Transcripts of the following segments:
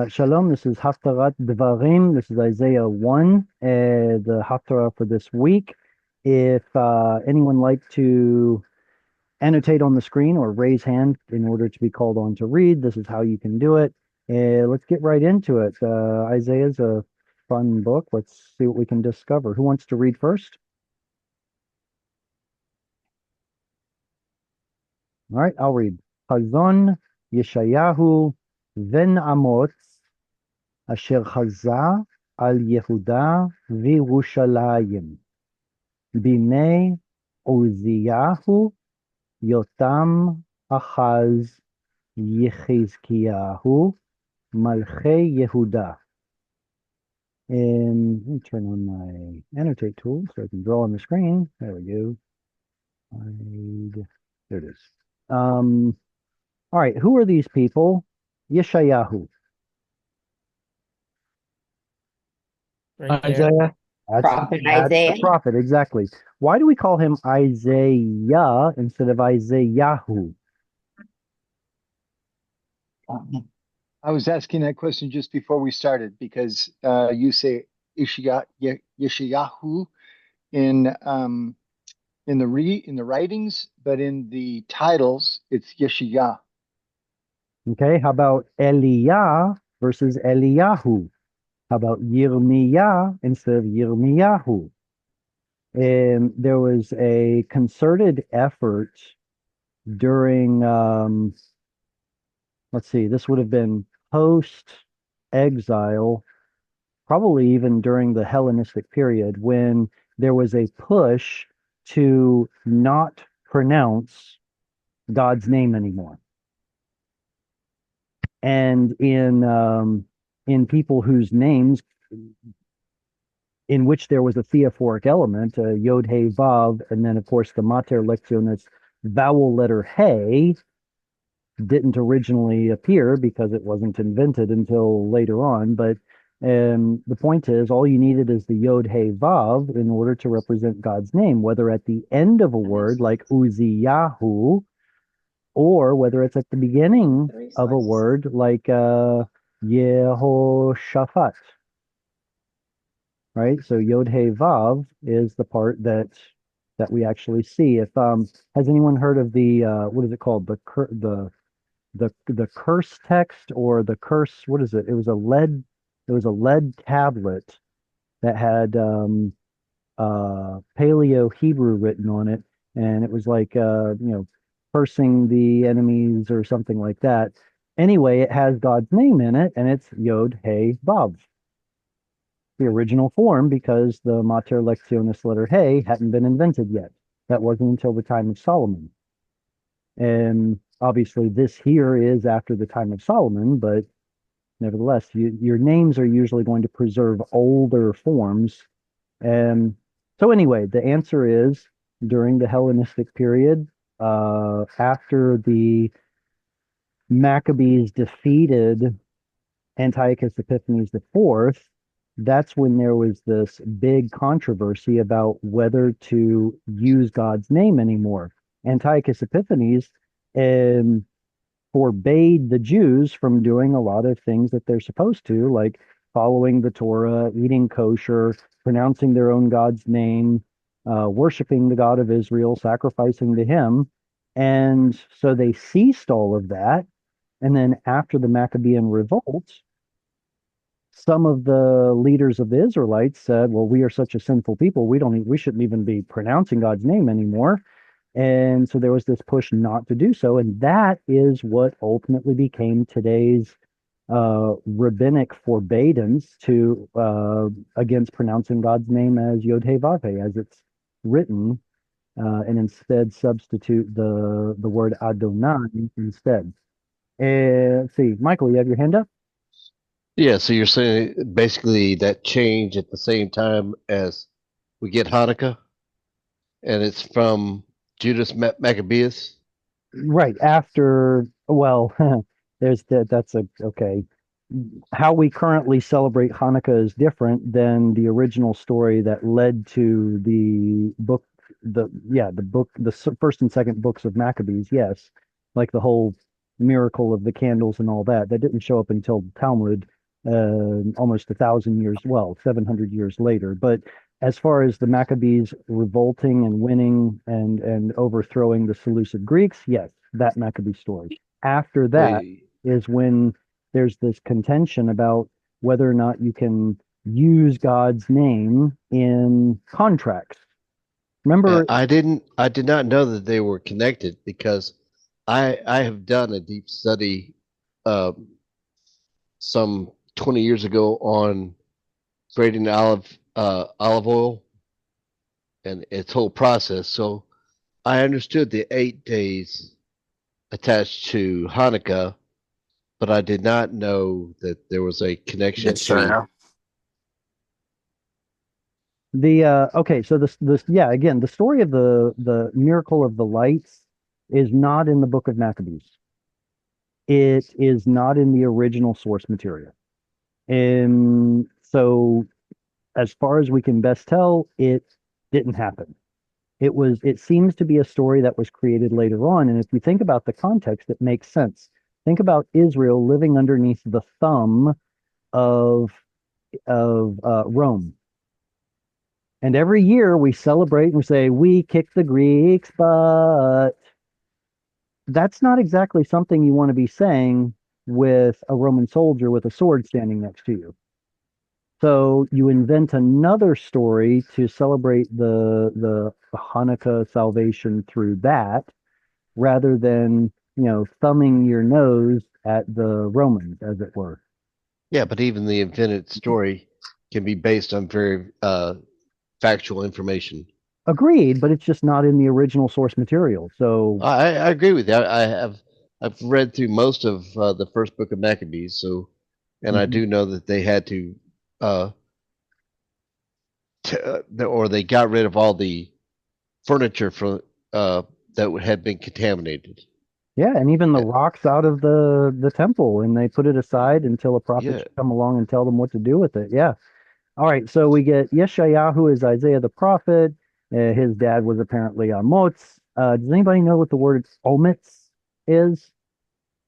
Shalom, this is Haftarah Devarim. This is Isaiah 1, the Haftarah for this week. If anyone like to annotate on the screen or raise hand in order to be called on to read, this is how you can do it. Let's get right into it. Isaiah's a fun book. Let's see what we can discover. Who wants to read first? All right, I'll read. Chazon Yeshayahu ben Amos asher chaza al Yehuda v'Yerushalayim b'nei Uziyahu Yotam Achaz Yechizkiyahu Malchei Yehuda. And let me turn on my annotate tool so I can draw on the screen. There we go. There it is. All right, who are these people? Yeshayahu. Right there. Isaiah. That's Prophet that's the Isaiah. prophet, exactly. Why do we call him Isaiah instead of Isaiahu? I was asking that question just before we started because you say Yeshayahu in the writings, but in the titles it's Yeshaya. Okay, how about Eliah versus Eliyahu? How about Yirmiyah instead of Yirmiyahu? And there was a concerted effort during, let's see, this would have been post-exile, probably even during the Hellenistic period, when there was a push to not pronounce God's name anymore. And in people whose names in which there was a theophoric element, Yod He Vav, and then of course the Mater Lectionis vowel letter He didn't originally appear because it wasn't invented until later on. But the point is, all you needed is the Yod He Vav in order to represent God's name, whether at the end of a word like Uziyahu, or whether it's at the beginning of a word like Yehoshaphat. Right? So Yod He Vav is the part that we actually see. If has anyone heard of the what is it called? The curse text, or the curse, what is it? It was a lead tablet that had Paleo Hebrew written on it, and it was like cursing the enemies or something like that. Anyway, it has God's name in it, and it's Yod He Vav, the original form, because the Mater Lectionis letter He hadn't been invented yet. That wasn't until the time of Solomon. And obviously this here is after the time of Solomon, but nevertheless, your names are usually going to preserve older forms. And so anyway, the answer is during the Hellenistic period, after the Maccabees defeated Antiochus Epiphanes IV, that's when there was this big controversy about whether to use God's name anymore. Antiochus Epiphanes forbade the Jews from doing a lot of things that they're supposed to, like following the Torah, eating kosher, pronouncing their own God's name, worshiping the God of Israel, sacrificing to him. And so they ceased all of that. And then after the Maccabean revolt, some of the leaders of the Israelites said, well, we are such a sinful people, we shouldn't even be pronouncing God's name anymore. And so there was this push not to do so. And that is what ultimately became today's rabbinic forbiddance to against pronouncing God's name as Yod He Vav He, as it's written, and instead substitute the word Adonai instead. Let's see, Michael, you have your hand up? Yeah, so you're saying basically that change at the same time as we get Hanukkah, and it's from Judas Maccabeus. Right after, well, that's okay. How we currently celebrate Hanukkah is different than the original story that led to the book, the book, the first and second books of Maccabees. Yes, like the whole miracle of the candles and all that. That didn't show up until Talmud, almost 1,000 years, well, 700 years later. But as far as the Maccabees revolting and winning and overthrowing the Seleucid Greeks, yes, that Maccabee story. After that Wait, is when there's this contention about whether or not you can use God's name in contracts. Remember, I did not know that they were connected because I have done a deep study um, some 20 years ago on grading olive oil and its whole process. So I understood the 8 days attached to Hanukkah, but I did not know that there was a connection Yes, to. sir. the okay, so this yeah, again, the story of the miracle of the lights is not in the book of Maccabees. It is not in the original source material. And so as far as we can best tell, it didn't happen. It seems to be a story that was created later on. And if you think about the context, it makes sense. Think about Israel living underneath the thumb of Rome. And every year we celebrate and we say, we kicked the Greeks, but that's not exactly something you want to be saying with a Roman soldier with a sword standing next to you. So you invent another story to celebrate the Hanukkah salvation through that, rather than, thumbing your nose at the Romans, as it were. Yeah, but even the invented story can be based on very factual information. Agreed, but it's just not in the original source material. So, I agree with you. I've read through most of the first book of Maccabees, so and I mhm. do know that they had to, uh, or they got rid of all the furniture for that had been contaminated. Yeah, and even the Uh, rocks out of the temple, and they put it aside until a prophet Yeah, should come along and tell them what to do with it. Yeah. All right, so we get Yeshayahu is Isaiah the prophet. His dad was apparently Amoz. Does anybody know what the word ometz is,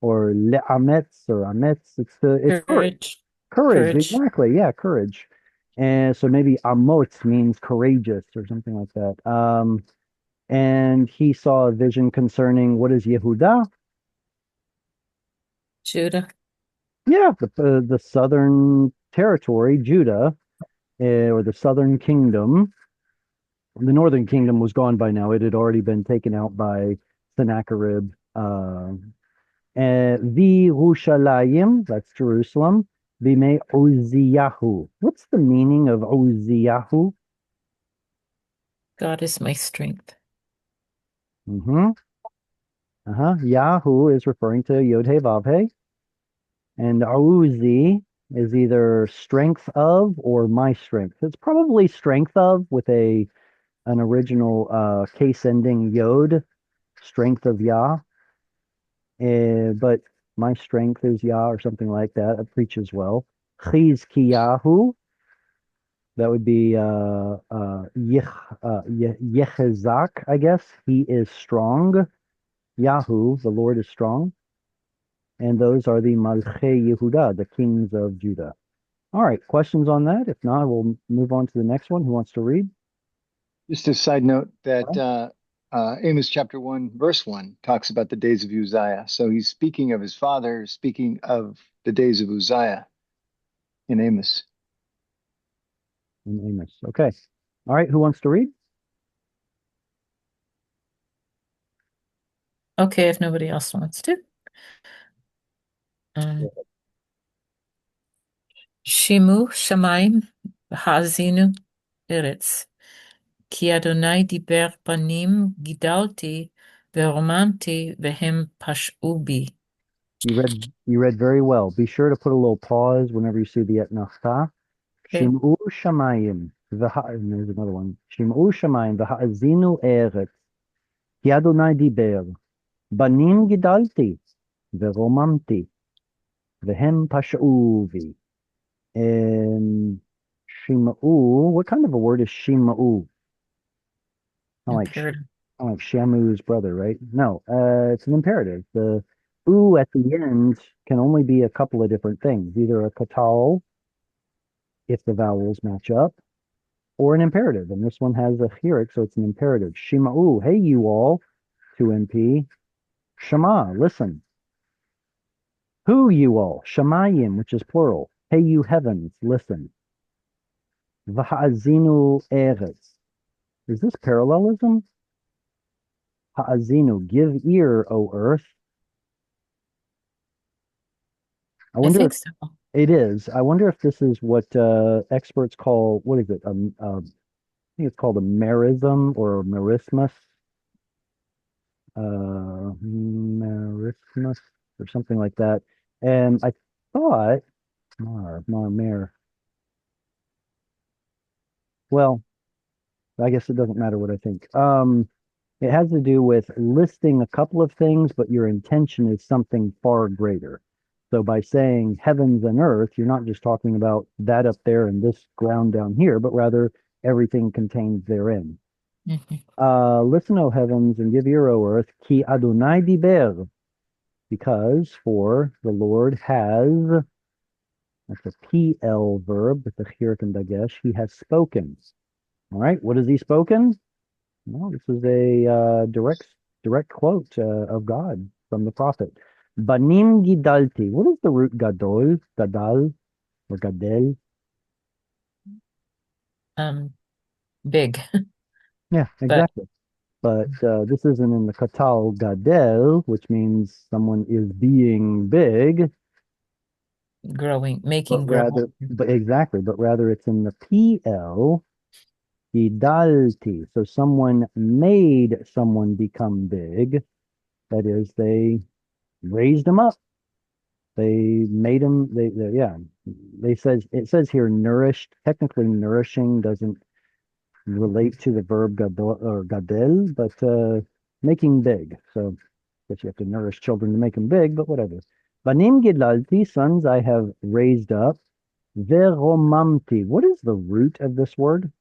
or le'ametz or ametz? It's courage. Courage. Courage, Courage. exactly. Yeah, courage. And so maybe amotz means courageous or something like that. And he saw a vision concerning what is Yehuda? Judah. Yeah, the southern territory, Judah, or the southern kingdom. The northern kingdom was gone by now. It had already been taken out by Sennacherib. V'Yerushalayim, that's Jerusalem. B'mei Uziyahu. What's the meaning of Uziyahu? God is my strength. Mm-hmm. Yahu is referring to Yod He Vav He, and Uzi is either strength of or my strength. It's probably strength of with an original case ending Yod, strength of Yah. But my strength is Yah or something like that. It preaches well. Chizkiyahu, that would be Yechezak, I guess. He is strong. Yahu, the Lord is strong. And those are the Malchei Yehuda, the kings of Judah. All right, questions on that? If not, we'll move on to the next one. Who wants to read? Just a side note that Well, Amos chapter 1, verse 1 talks about the days of Uzziah. So he's speaking of his father, speaking of the days of Uzziah in Amos. and Amos. Okay. All right, who wants to read? Okay, if nobody else wants to. Shimu Shamayim Ha'azinu Eretz. Ki Adonai diber panim gidalti veromanti vehem pash'u bi. You read very well. Be sure to put a little pause whenever you see the etnachta. Okay. Shim'u shamayim. And there's another one. Shim'u shamayim v'ha'azinu eretz. Ki Adonai diber. Banim gidalti. Veromamti. Vehem pash'uvi. And Shim'u, what kind of a word is Shim'u? I like Imperative. I like Shamu's brother, right? No, it's an imperative. U at the end can only be a couple of different things, either a katal, if the vowels match up, or an imperative. And this one has a chirik, so it's an imperative. Shima'u, hey, you all, 2NP. Shema, listen. Who, you all? Shamayim, which is plural. Hey, you heavens, listen. V'ha'azinu eretz. Is this parallelism? Ha'azinu, give ear, O earth. I I wonder think if so. it is. I wonder if this is what experts call, what is it? I think it's called a merism or a merismus. Merismus or something like that. And I thought, mer. Well, I guess it doesn't matter what I think. It has to do with listing a couple of things, but your intention is something far greater. So by saying heavens and earth, you're not just talking about that up there and this ground down here, but rather everything contained therein. Mhm. Listen, O heavens, and give ear, O earth, ki Adonai diber, because for the Lord has, that's a PL verb with the chirik and dagesh, he has spoken. All right, what has he spoken? Well, this is a direct quote of God from the prophet. Banim gidalti. What is the root gadol, gadal, or gadel? Big, Yeah, but exactly. But this isn't in the katal gadel, which means someone is being big, growing, but making grow. rather, but exactly, but rather it's in the PL, gidalti. So someone made someone become big. That is, they raised him up. They made him. Yeah. They says it says here nourished. Technically, nourishing doesn't relate to the verb gadol or gadel, but making big. So, I guess you have to nourish children to make them big. But whatever. Banim gidlalti, sons I have raised up. Veromamti. What is the root of this word?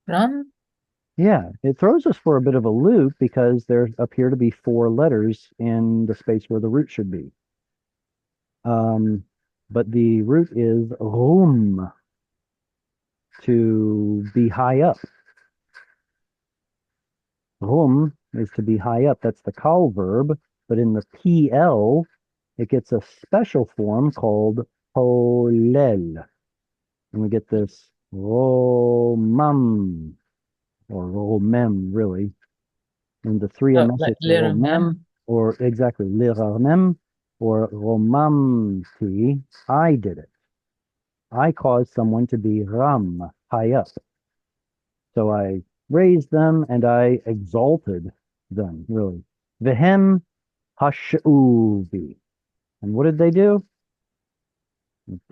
Ram? Yeah, it throws us for a bit of a loop because there appear to be four letters in the space where the root should be. Um, but the root is rum, to be high up. Rum is to be high up. That's the call verb. But in the PL, it gets a special form called polel. And we get this romam, or romem, really. And the three Oh, MS, it's little romem, mem. or exactly, lirarmem, or romamti. I did it. I caused someone to be ram, high up. So I raised them and I exalted them, really. Vehem hashuvi. And what did they do?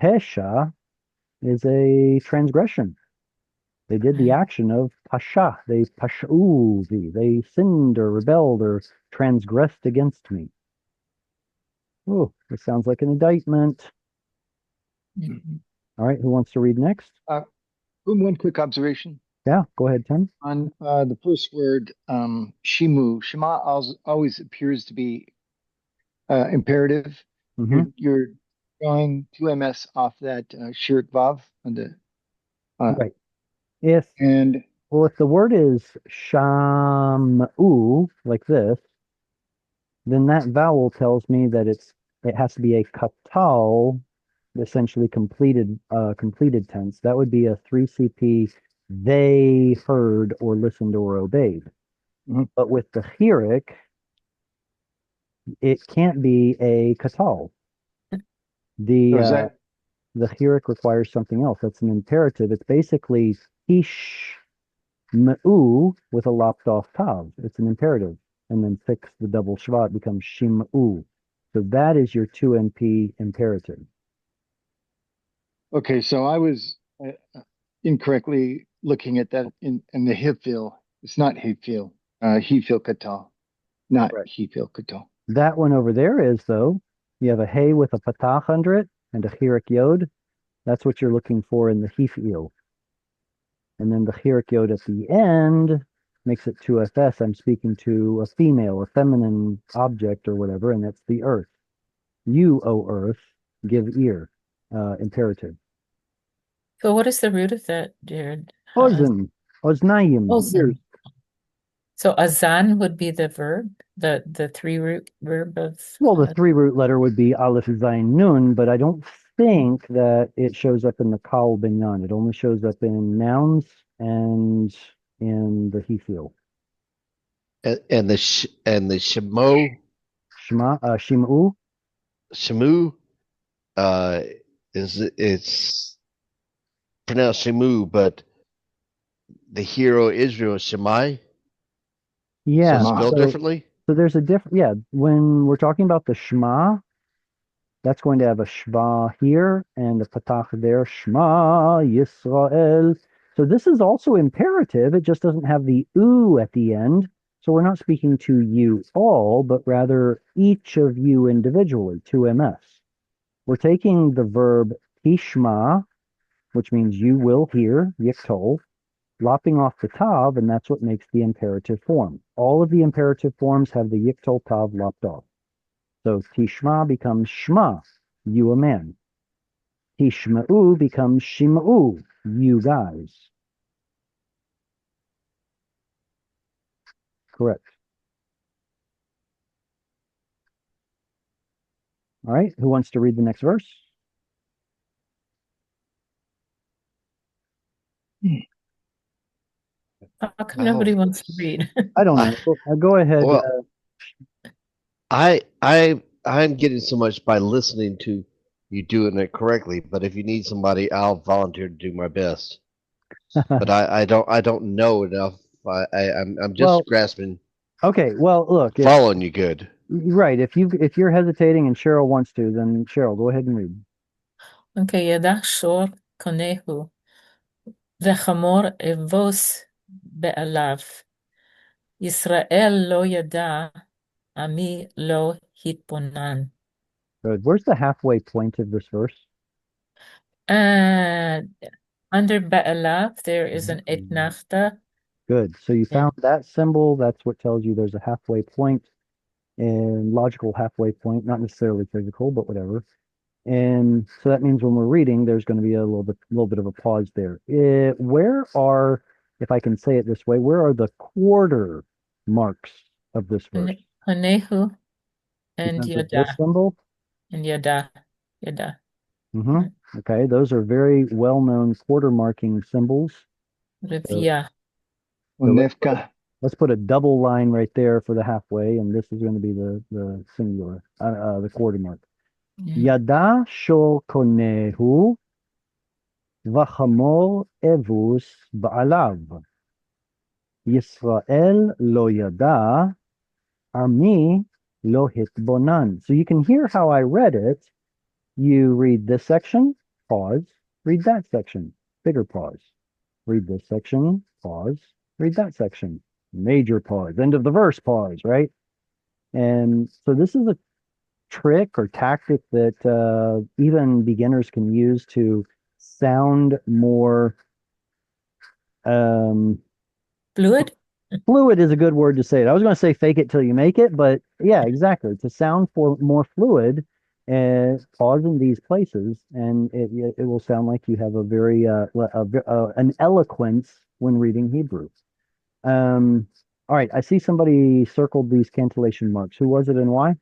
Pesha is a transgression. They did the action of pasha. They pashuvi. They sinned or rebelled or transgressed against me. Oh, this sounds like an indictment. Mhm. All right, who wants to read next? One quick observation Yeah, go ahead, Tim. on the first word, shimu. Shema always appears to be imperative. Hmm. You're drawing 2ms off that shirt vav on the Right. If and Well, if the word is shamu, like this, then that vowel tells me that it has to be a katal, essentially completed tense. That would be a 3CP, they heard or listened or obeyed. Mhm. But with the chirik, it can't be a katal. So The is uh, that the chirik requires something else. That's an imperative. It's basically ish M'u with a lopped off tav. It's an imperative. And then fix the double shvat becomes shim'u. So that is your 2NP imperative. okay? So I was incorrectly looking at that in the Hifil. It's not Hifil. Hifil katal, not Right. Hifil katal. That one over there is, though, you have a hey with a patach under it and a chirik yod. That's what you're looking for in the hifil. And then the chirik yod at the end makes it 2FS, I'm speaking to a female, a feminine object or whatever, and that's the earth. You, O earth, give ear. Imperative. So what is the root of that, Jared? Ozen, oznayim, ears. Ozen. So azan would be the verb, the three root verb of Well, the three root letter would be Aleph Zayin Nun, but I don't think that it shows up in the Kal Binyan. It only shows up in nouns and in the he field. And the Shim'u. Shemu uh it's pronounced Shemu, but the hero Israel is Shemai, so Yeah. it's Shema. spelled differently. So there's a different, yeah, when we're talking about the Shema, that's going to have a Shva here and a Patach there, Shema Yisrael. So this is also imperative. It just doesn't have the U at the end. So we're not speaking to you all, but rather each of you individually, 2MS. We're taking the verb Tishma, which means you will hear, Yiktol, lopping off the Tav, and that's what makes the imperative form. All of the imperative forms have the Yiktol Tav lopped off. So Tishma becomes Shma, you a man. Tishma'u becomes Shima'u, you guys. Correct. All right, who wants to read the next verse? How come nobody wants to read? I don't I, know. Go ahead. well, I'm getting so much by listening to you doing it correctly. But if you need somebody, I'll volunteer to do my best. But I don't know enough. I'm Well, just grasping, okay. Well, look, following you good. right. If you're hesitating and Cheryl wants to, then Cheryl, go ahead and read. Okay, ידע שור קונהו, וחמור אבוס בעליו. ישראל לא ידע, עמי לא התבונן. Good. Where's the halfway point of this verse? Under Ba'alav, there is an etnachta. Good. So you Yeah. found that symbol. That's what tells you there's a halfway point and logical halfway point, not necessarily physical, but whatever. And so that means when we're reading, there's going to be a little bit of a pause there. Where are, if I can say it this way, where are the quarter marks of this verse? Hanehu and Because of Yada. this symbol? And Yada. Yada. Mm-hmm. Okay, those are very well-known quarter marking symbols. Revia. So Unefka. let's put a double line right there for the halfway, and this is going to be the singular, the quarter mark. Yada shol konehu v'chamor evus ba'alav. Yisrael lo yada, ami lo hitbonan. So you can hear how I read it. You read this section, pause, read that section, bigger pause. Read this section, pause, read that section, major pause, end of the verse, pause, right? And so this is a trick or tactic that even beginners can use to sound more Fluid? fluid is a good word to say it. I was going to say fake it till you make it, but yeah, exactly. To sound for more fluid, pause in these places, and it will sound like you have a very an eloquence when reading Hebrew. All right, I see somebody circled these cantillation marks. Who was it and why?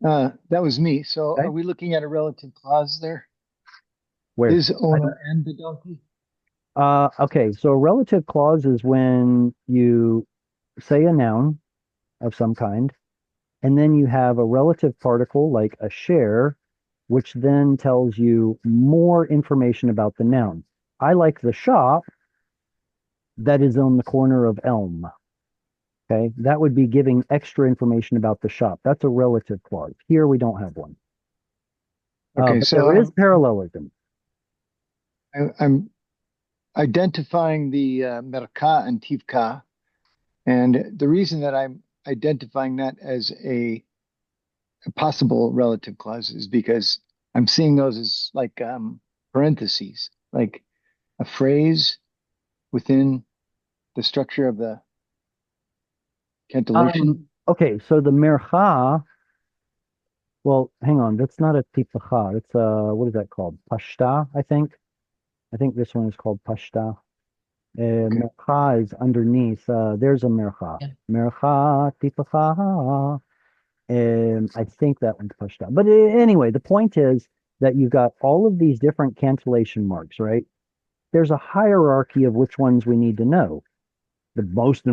That was me. So Okay. are we looking at a relative clause there? Where? His owner and the donkey? Okay, so a relative clause is when you say a noun of some kind, and then you have a relative particle like a share, which then tells you more information about the noun. I like the shop that is on the corner of Elm. Okay, that would be giving extra information about the shop. That's a relative clause. Here we don't have one. Okay, But so there is parallelism. I'm identifying the Merka and Tivka. And the reason that I'm identifying that as a possible relative clause is because I'm seeing those as like parentheses, like a phrase within the structure of the Cantillation? Okay, so the mercha, well, hang on, that's not a tipacha. It's what is that called? Pashta, I think. I think this one is called pashta. Okay. Mercha is underneath. There's a mercha. Yeah. Mercha tipacha. I think that one's pashta. But anyway, the point is that you've got all of these different cantillation marks, right? There's a hierarchy of which ones we need to know. The most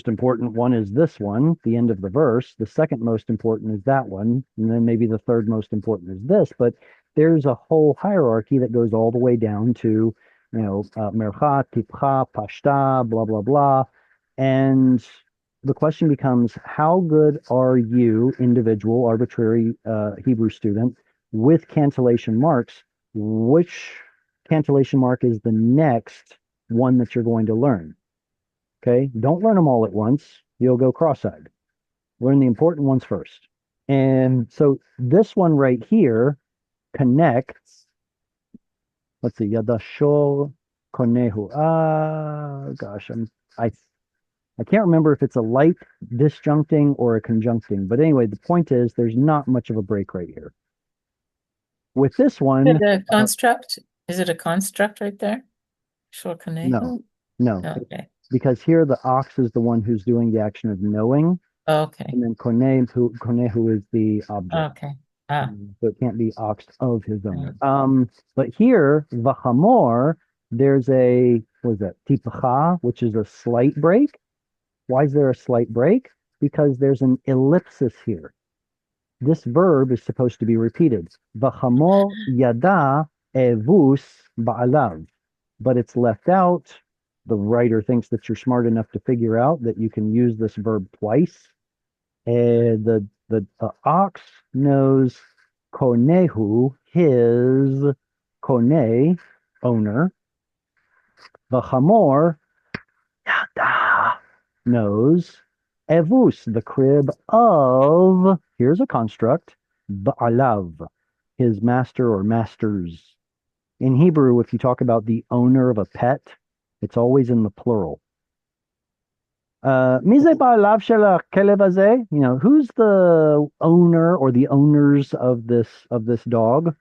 important one is this one, the end of the verse. The second most important is that one, and then maybe the third most important is this. But there's a whole hierarchy that goes all the way down to, mercha, tipcha, pashta, blah blah blah. And the question becomes, how good are you, individual, arbitrary Hebrew student, with cantillation marks? Which cantillation mark is the next one that you're going to learn? Okay. Don't learn them all at once. You'll go cross-eyed. Learn the important ones first. And so this one right here connects. Let's see. Yadashol konehu. Gosh, I I can't remember if it's a light disjuncting or a conjuncting. But anyway, the point is there's not much of a break right here. With this one, Is it a construct? Is it a construct right there? no, Shorkanehu? no, Okay. because here the ox is the one who's doing the action of knowing. Okay. And then konehu is the object. Okay. Ah, So it can't be oxed of his owner. mm. But here, v'hamor, there's a, what is that, tipacha, which is a slight break. Why is there a slight break? Because there's an ellipsis here. This verb is supposed to be repeated. V'hamor yada evus ba'alav. But it's left out. The writer thinks that you're smart enough to figure out that you can use this verb twice. The ox knows konehu, his kone, owner. The chamor yada, knows evus, the crib of, here's a construct, ba'alav, his master or masters. In Hebrew, if you talk about the owner of a pet, it's always in the plural. Who's the owner or the owners of this dog?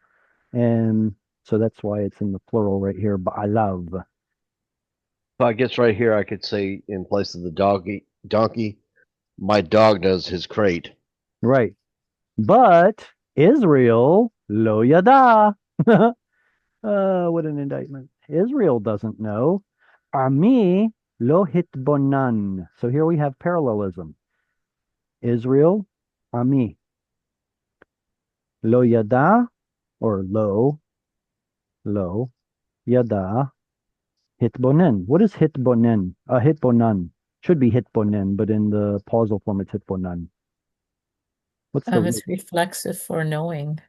And so that's why it's in the plural right here, ba'alav. So I guess right here I could say in place of the donkey, my dog knows his crate. Right. But Israel, lo yada. What an indictment. Israel doesn't know. Ami lo hitbonan. So here we have parallelism. Israel, Ami. Lo yada, or lo, yada, hitbonen. What is hitbonen? Hitbonan. Should be hitbonen, but in the pausal form it's hitbonan. What's the root? It's reflexive for knowing.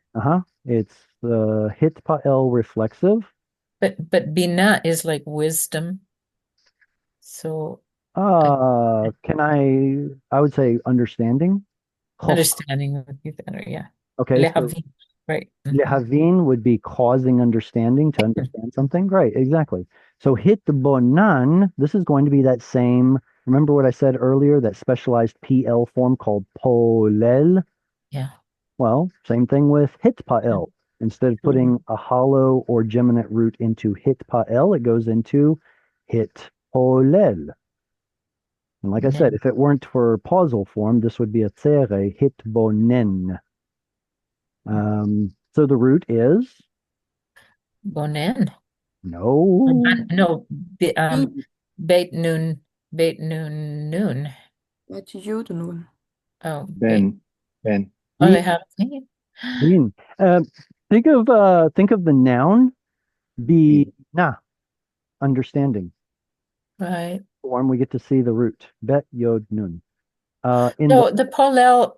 It's the hitpael reflexive. But bina is like wisdom. So I would say understanding. understanding would be better, yeah. Okay, so Lehavin, right. lehavin would be causing understanding, to understand something. Right, exactly. So hitbonan, this is going to be that same, remember what I said earlier, that specialized PL form called polel? Yeah. Well, same thing with hitpael. Instead of putting a hollow or geminate root into hitpael, it goes into hitpolel. And like I said, if it weren't for pausal form, this would be a tzere, hitbonen. So the root is Bonen. no. No, beit nun noon. Met Jude noon. Oh, Ben. Oh, they have seen. Bean. Think of the noun bina, understanding. Right. Form we get to see the root. Bet yod nun. No, the polel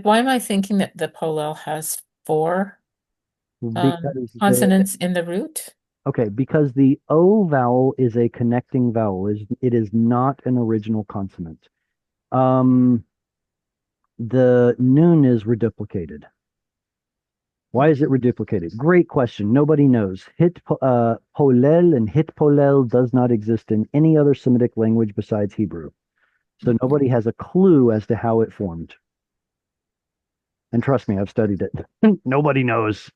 why am I thinking that the polel has four consonants in the root? Okay, because the O vowel is a connecting vowel. It is not an original consonant. The nun is reduplicated. Why is it reduplicated? Great question. Nobody knows. Polel and hitpolel does not exist in any other Semitic language besides Hebrew. So nobody has a clue as to how it formed. And trust me, I've studied it. Nobody knows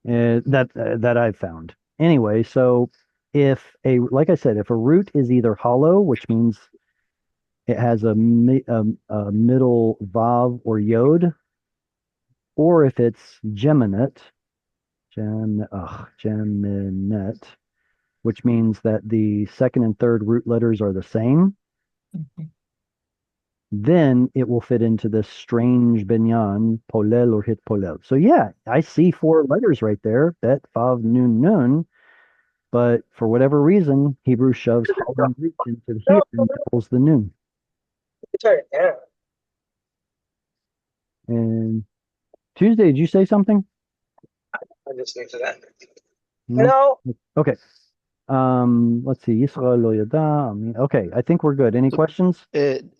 that I've found. Anyway, so like I said, if a root is either hollow, which means it has a middle vav or yod, or if it's geminate, geminate, which means that the second and third root letters are the same, Mhm. then it will fit into this strange binyan, polel or hit polel. So yeah, I see four letters right there, bet, vav, nun, nun, but for whatever reason, Hebrew shoves hollow roots into the here and doubles the nun. And Tuesday, did you say something? I'm listening to that. No? Okay. Let's see. Yisrael lo yada. Okay, I think we're good. Any questions?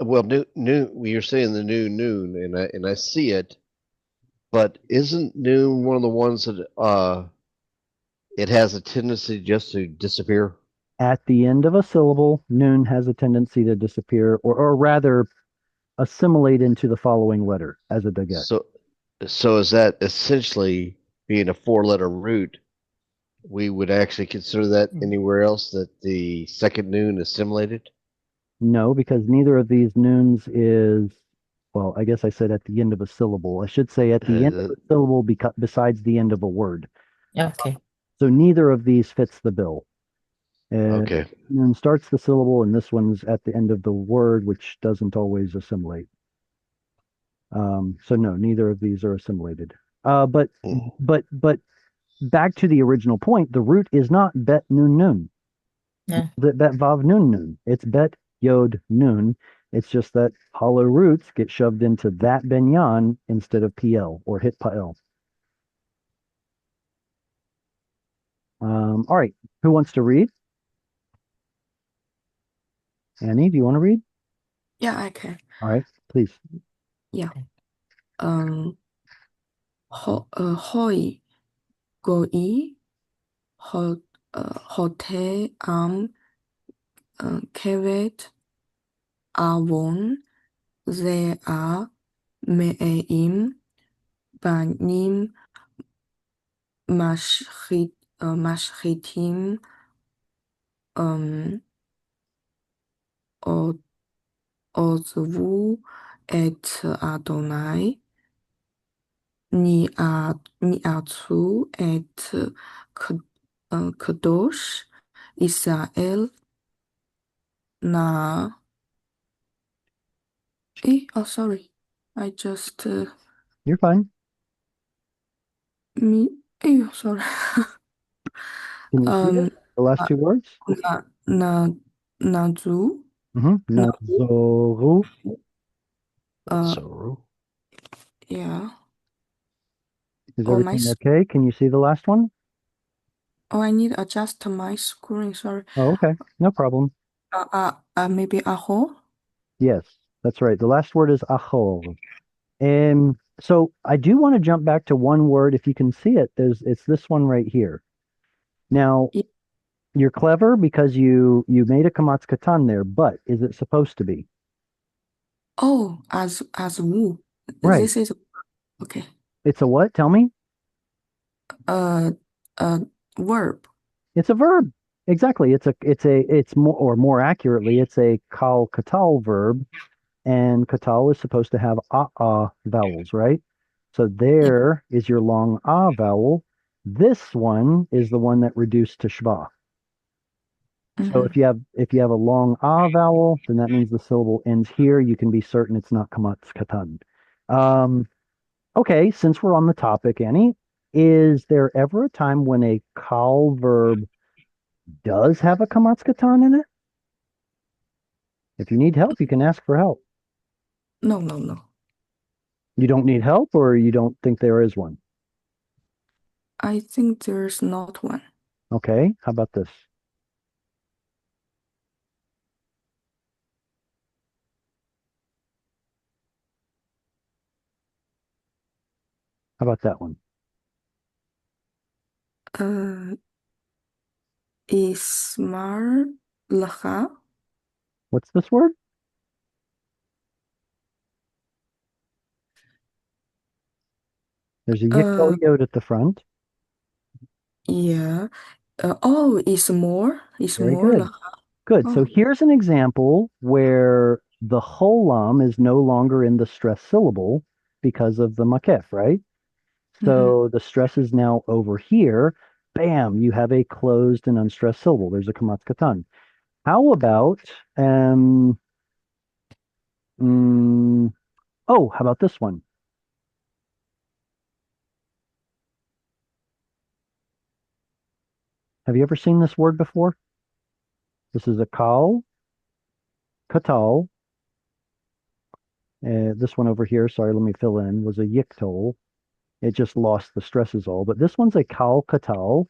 Well, noon. You're saying the new noon, and I see it, but isn't noon one of the ones that it has a tendency just to disappear? At the end of a syllable, noon has a tendency to disappear, or rather assimilate into the following letter as a dagesh. So, so is that essentially being a four-letter root? We would actually consider that anywhere else that the second noon assimilated? No, because neither of these noons is, well, I guess I said at the end of a syllable. I should say at the end of Uh, a syllable besides the end of a word. Okay. So neither of these fits the bill. okay. Noon starts the syllable, and this one's at the end of the word, which doesn't always assimilate. So no, neither of these are assimilated. But Mm. but back to the original point, the root is not bet nun nun. No. Bet vav nun nun. It's bet yod nun. It's just that hollow roots get shoved into that benyan instead of pl or hit pa'el. All right, who wants to read? Annie, do you want to read? Yeah, I can. All right, please. Yeah. Um, hoi, goi, ho, hote, כבד, עוון, זיעה, מאים, בנים, משחיתים, עוז- עוזבו את אדוני, ניאצו את קדוש ישראל, נא, oh, sorry. I just, You're fine. sorry. Can you see it? The last two words? Na, Nazu, Nazu, Nazoru. uh, So, yeah. Is Oh, everything okay? Can you see the last one? I need to adjust my screen. Sorry. Oh, okay. No problem. Maybe aho. Yes, that's right. The last word is achor. And so I do want to jump back to one word. If you can see it, it's this one right here. Now, Yeah. you're clever because you made a kamatz katan there, but is it supposed to be? Oh, as wu. Right. This is okay. It's a what? Tell me. Uh, uh, verb. It's a verb. Exactly. It's more accurately, it's a kal katal verb, and katal is supposed to have vowels, right? So Yeah. there is your long vowel. This one is the one that reduced to shva. So Mm-hmm. if you have a long vowel, then that means the syllable ends here. You can be certain it's not kamatz katan. Um, okay, since we're on the topic, Annie, is there ever a time when a kal verb does have a kamatz katan in it? If you need help, you can ask for help. No, no, no. You don't need help, or you don't think there is one? I think there's not one. Okay, how about this? How about that one? Uh, Ismar lacha. What's this word? There's a yik-tol Uh, yod at the front. yeah. Oh, it's more. It's Very more. good. Good. So Oh. here's an example where the cholam is no longer in the stress syllable because of the makef, right? Mm-hmm. So the stress is now over here. Bam, you have a closed and unstressed syllable. There's a kamatz katan. How about mm, oh, how about this one? Have you ever seen this word before? This is a kal, katal. This one over here, sorry, let me fill in, was a yiktol. It just lost the stresses all. But this one's a kal katal.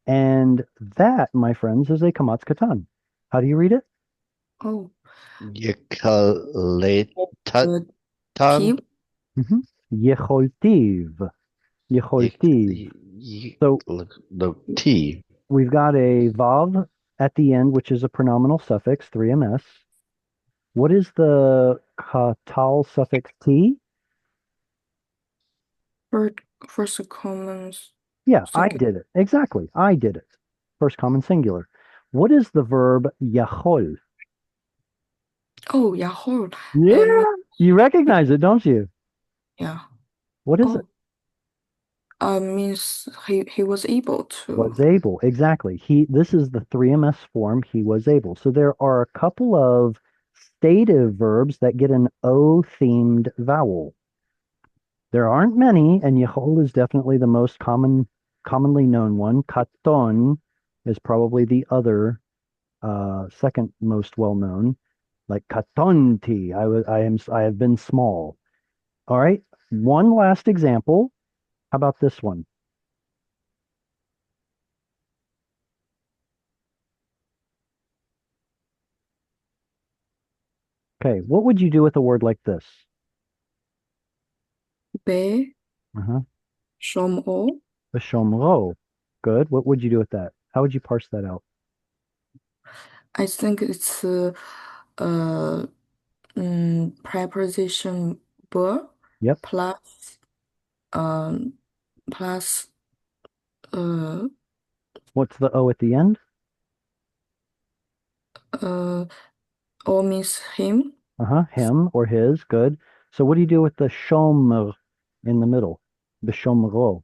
And that, my friends, is a kamatz katan. How do you read it? Oh. Yikaletatan. The tip. Mm-hmm. Yecholtiv. Yecholtiv. So The T. we've got a vav at the end, which is a pronominal suffix, 3ms. What is the katal suffix t? First, first commons. Yeah, I Second. did it. Exactly. I did it. First common singular. What is the verb yachol? Oh, Yahoo. Yeah, you recognize it, don't you? Yeah. What is it? Oh, means he was able to. Was able. Exactly. This is the 3ms form, he was able. So there are a couple of stative verbs that get an O themed vowel. There aren't many, and Yehol is definitely the most commonly known one. Katon is probably the other second most well known. Like katonti, I have been small. All right. One last example. How about this one? Okay, what would you do with a word like this? Be, Uh-huh. Shomo. B'shomro. Good. What would you do with that? How would you parse that out? I think it's uh, preposition be Yep. plus um plus uh What's the O at the end? uh or means him. Uh-huh. Him or his. Good. So what do you do with the shomer in the middle? B'shomro.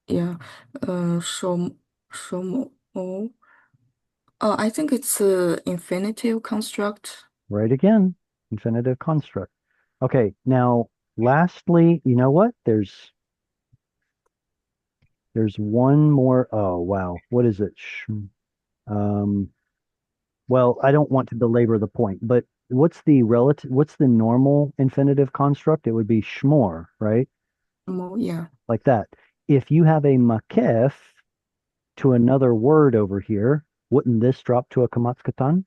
Yeah. Shomo. I think it's a infinitive construct. Right again. Infinitive construct. Okay. Now, lastly, you know what? There's one more. Oh, wow. What is it? Um, well, I don't want to belabor the point, but what's the normal infinitive construct? It would be shmor, right? Yeah. Like that. If you have a makef to another word over here, wouldn't this drop to a kamatz katan?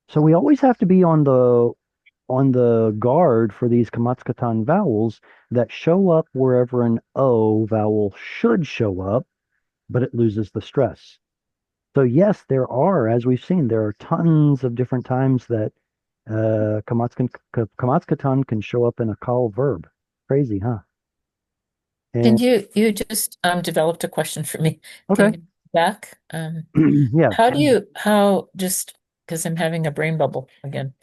So we always have to be on the guard for these kamatz katan vowels that show up wherever an O vowel should show up, but it loses the stress. So yes, there are, as we've seen, there are tons of different times that kamatz katan can show up in a call verb. Crazy, huh? And And you just developed a question for me. Can okay, you go back? yeah. How just because I'm having a brain bubble again.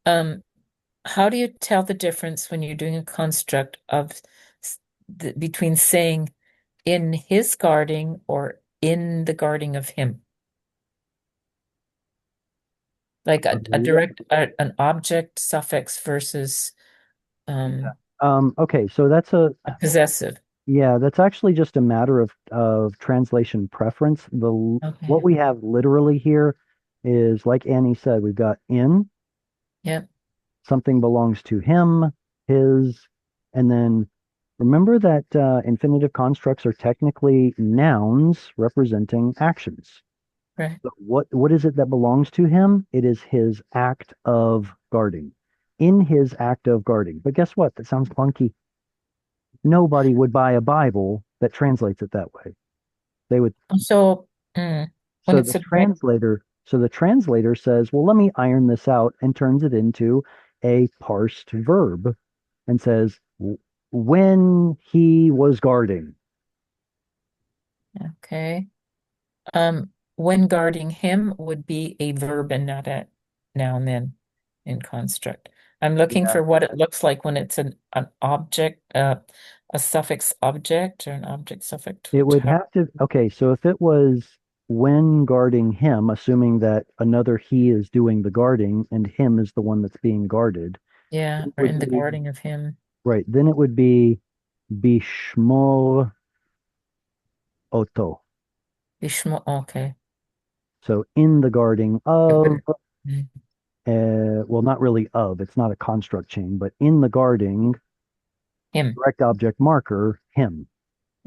How do you tell the difference when you're doing a construct of between saying in his guarding or in the guarding of him? Like a Agreed. direct an object suffix versus Okay, so a possessive. yeah, that's actually just a matter of translation preference. What Okay. we have literally here is like Annie said, we've got in, Yeah. something belongs to him, his, and then remember that infinitive constructs are technically nouns representing actions. Right. So what is it that belongs to him? It is his act of guarding. In his act of guarding. But guess what? That sounds clunky. Nobody would buy a Bible that translates it that way. They would. So when So it's a direct, the translator says, well, let me iron this out and turns it into a parsed verb and says, when he was guarding. Okay. When guarding him would be a verb and not a noun then in construct. I'm looking Yeah. for what it looks like when it's an object, a suffix object or an object suffix. It would have to, okay, so if it was when guarding him, assuming that another he is doing the guarding and him is the one that's being guarded, Yeah, it or would in the be, guarding of him. right, then it would be bishmor oto. Okay. So in the guarding of, Mhm. well, not really of, it's not a construct chain, but in the guarding, Him. direct object marker, him.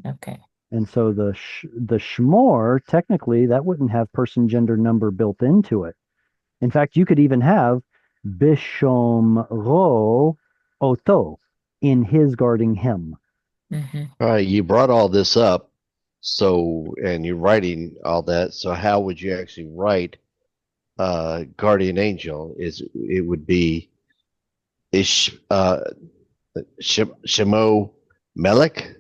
Okay. And so the shmor, technically, that wouldn't have person, gender, number built into it. In fact, you could even have bishom ro oto in his guarding him. Hmm. All right, you brought all this up, so and you're writing all that. So how would you actually write guardian angel? Is it would be Ish Shemo Melech?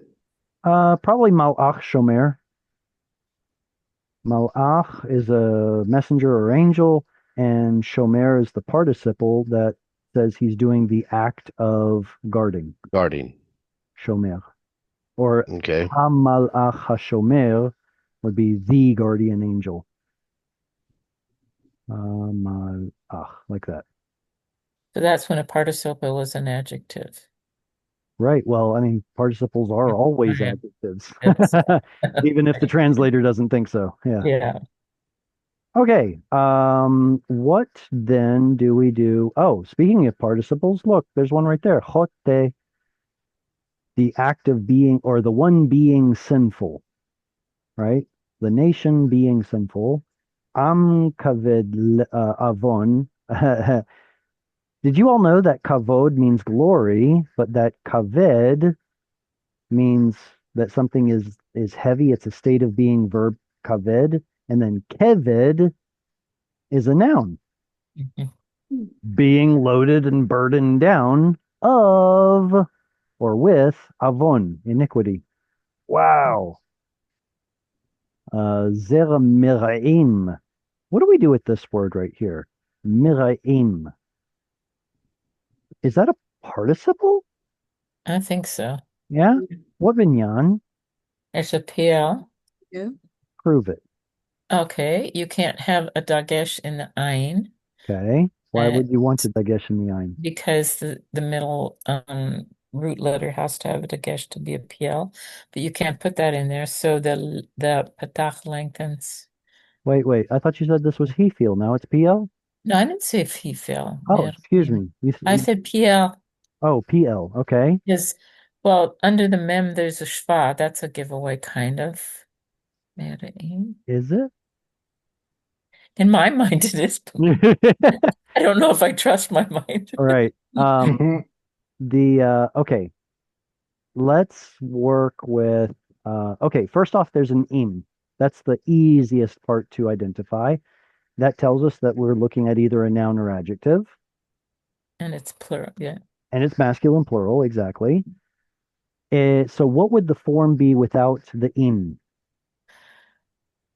Probably malach shomer. Malach is a messenger or angel, and shomer is the participle that says he's doing the act of guarding. Guarding. Shomer. Or Okay. Hamalach HaShomer would be the guardian angel. Malach, like that. So that's when a participle was an adjective. Right. Well, I mean, participles are always Okay. adjectives, It's even if the translator doesn't think so. Yeah. yeah. Okay. What then do we do? Oh, speaking of participles, look, there's one right there. Hote, the act of being, or the one being sinful, right? The nation being sinful. Am kaved avon. Did you all know that kavod means glory, but that kaved means that something is heavy? It's a state of being, verb kaved, and then keved is a noun, Mhm. being loaded and burdened down of or with avon, iniquity. Wow. Zera miraim. What do we do with this word right here? Miraim. Is that a participle? I think so. Yeah. What binyan? There's a PL. Yeah. Prove it. Okay, you can't have a dagesh in the ayin Okay. Why uh, would you want it, dagesh in the ein? because the middle root letter has to have a dagesh to be a PL, but you can't put that in there. So the patach lengthens. Wait. I thought you said this was he feel. Now it's PL? No, I didn't say if he fell. Oh, excuse me. I said PL Oh, PL. Okay. because, well, under the mem there's a shva. That's a giveaway, kind of. In Is it? my mind, it is. I don't know if I trust my mind. All right. Okay. Let's work with okay, first off, there's an im. That's the easiest part to identify. That tells us that we're looking at either a noun or adjective, And it's plural, yeah. and it's masculine plural, exactly. So what would the form be without the im?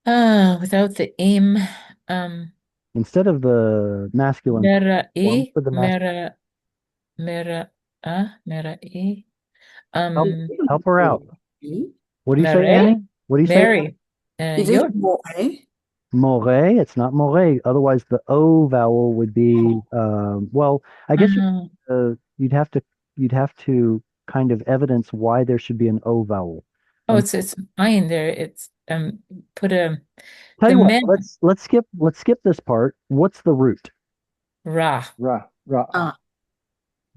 Without the im, um, Instead of the masculine form mera'i, for the mera'i, help, um, help her out. What do you say, mere, Annie? What do you say? Mary, Is it yod. more? More. It's not more. Otherwise, the O vowel would be well, I guess you'd have to kind of evidence why there should be an O vowel. Oh, And it's fine there. It's put a tell the you what, men let's skip this part. What's the root? ra Ra, ra. Ah,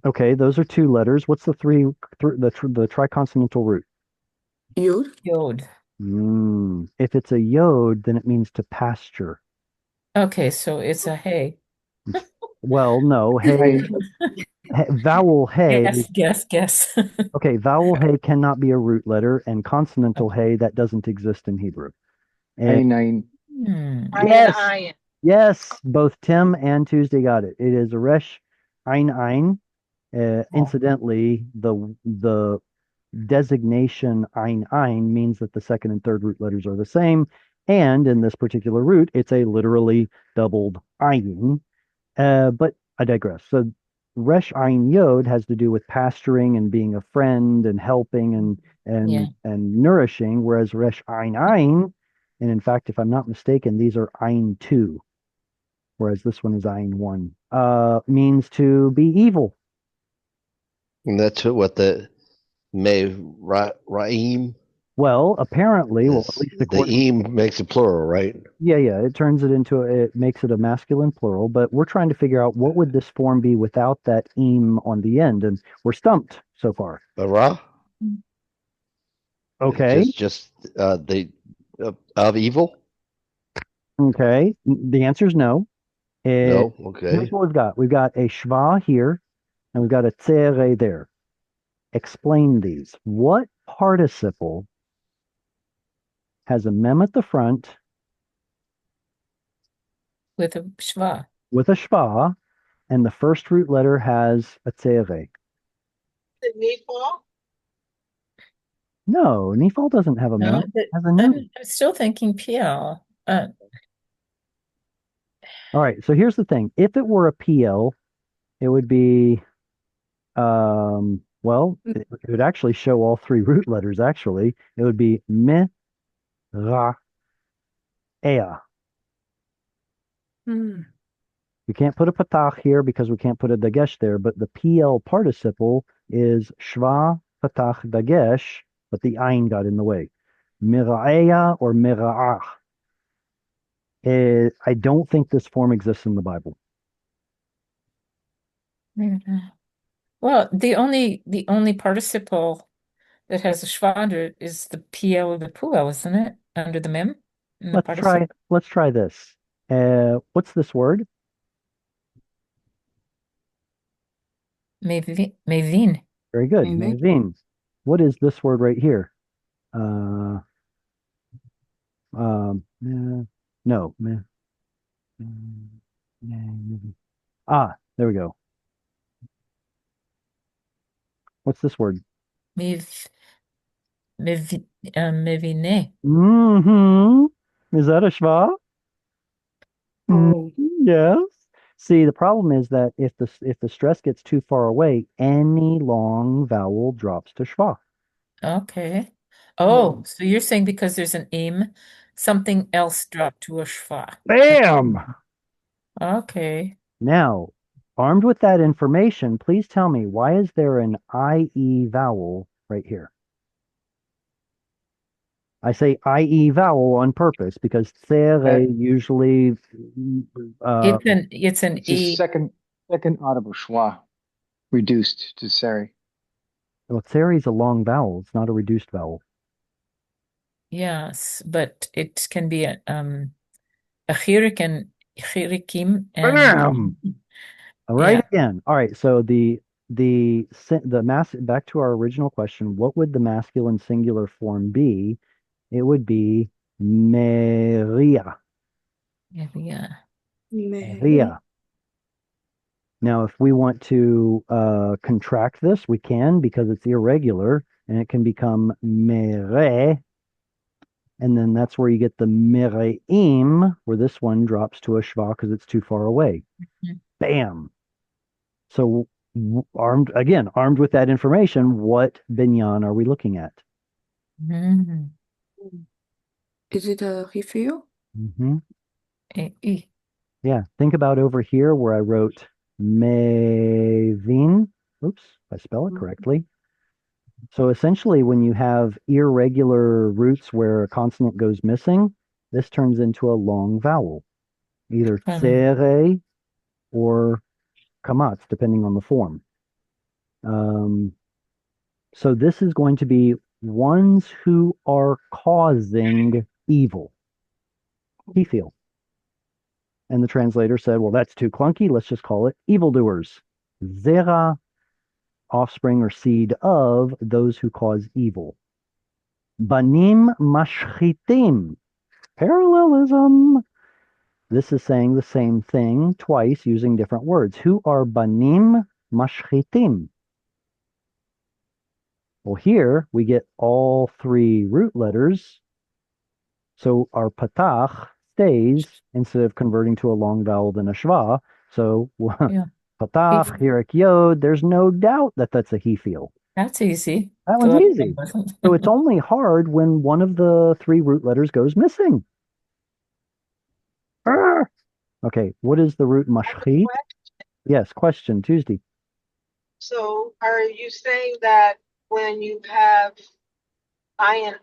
Okay, those are two letters. What's the the triconsonantal root? yod. yod. If it's a yod, then it means to pasture. Okay, so it's a hey. Well, no, hey, vowel hey. Guess. Okay, vowel hey cannot be a root letter, and consonantal hey that doesn't exist in Hebrew. And Ein, Hmm. yes, both Tim and Tuesday got it. It is a resh ein ein, Incidentally, the designation ein means that the second and third root letters are the same. And in this particular root, it's a literally doubled ein. But I digress. So Resh Ein Yod has to do with pasturing and being a friend and helping Yeah. and nourishing, whereas Resh Ein, and in fact, if I'm not mistaken, these are Ein 2, whereas this one is Ein 1, means to be evil. And that's what the May Raim Well, apparently, well, at is. least The according, eem makes it plural, right? yeah, it makes it a masculine plural, but we're trying to figure out what would this form be without that eem on the end, and we're stumped so far. The Ra is Okay, just the of evil. okay. The answer is no. No, Here's okay. what we've got. We've got a shva here, and we've got a tsere there. Explain these. What participle has a mem at the front With a schwa. with a shva, and the first root letter has a tsere? The meatball? No, Nifal doesn't have a No, mem. It has a nun. I'm still thinking PL. All right, so here's the thing. If it were a PL, it would be, well, it would actually show all three root letters, actually. It would be me, ra, ea. Hmm. We can't put a patach here because we can't put a dagesh there, but the PL participle is shva, patach, dagesh, but the ayin got in the way. Mira'eya or mira'ah. I don't think this form exists in the Bible. Well, the only participle that has a schwa under it is the PL or the PUL, isn't it? Under the mem in the participle. Let's try this. What's this word? Mevin. Very good. Maybe. Mevin. What is this word right here? No. There we go. What's this word? Mev Mevine. Is that a schwa? Oh, Yes. See, the problem is that if the stress gets too far away, any long vowel drops to schwa. Okay. Oh, so you're saying because there's an aim, something else dropped to a schwa. Bam! Okay. Now, armed with that information, please tell me, why is there an IE vowel right here? I say IE vowel on purpose because tsere usually It's an It's a E. second audible schwa reduced to seri. well, tsere is a long vowel. It's not a reduced vowel. Yes, but it can be a chirik and chirikim Bam! and All right, yeah. again. All right, so the back to our original question, what would the masculine singular form be? It would be Meria. Yeah. maybe. Meria. Now, if we want to contract this, we can because it's irregular and it can become mere. And then that's where you get the mereim, where this one drops to a shva because it's too far away. Mhm. Bam. So armed with that information, what binyan are we looking at? Mhm. Is it a refill? Hmm. E. Yeah, think about over here where I wrote mevin. Oops, if I spell it correctly. So essentially, when you have irregular roots where a consonant goes missing, this turns into a long vowel, either tsere or kamatz, depending on the form. Um, so this is going to be ones who are causing evil. He And the translator said, well, that's too clunky. Let's just call it evildoers. Zera, offspring or seed of those who cause evil. Banim mashchitim, parallelism. This is saying the same thing twice using different words. Who are banim mashchitim. Well, here we get all three root letters. So our patach stays instead of converting to a long vowel than a shva. So Yeah. patach, hirak, yod, there's no doubt that that's a he feel. That's easy. That So one's that easy. one wasn't. So it's only hard when one of the three root letters goes missing. Arr! Okay, what is the root I have a mashchit? question. Yes, question Tuesday. So are you saying that when you have iron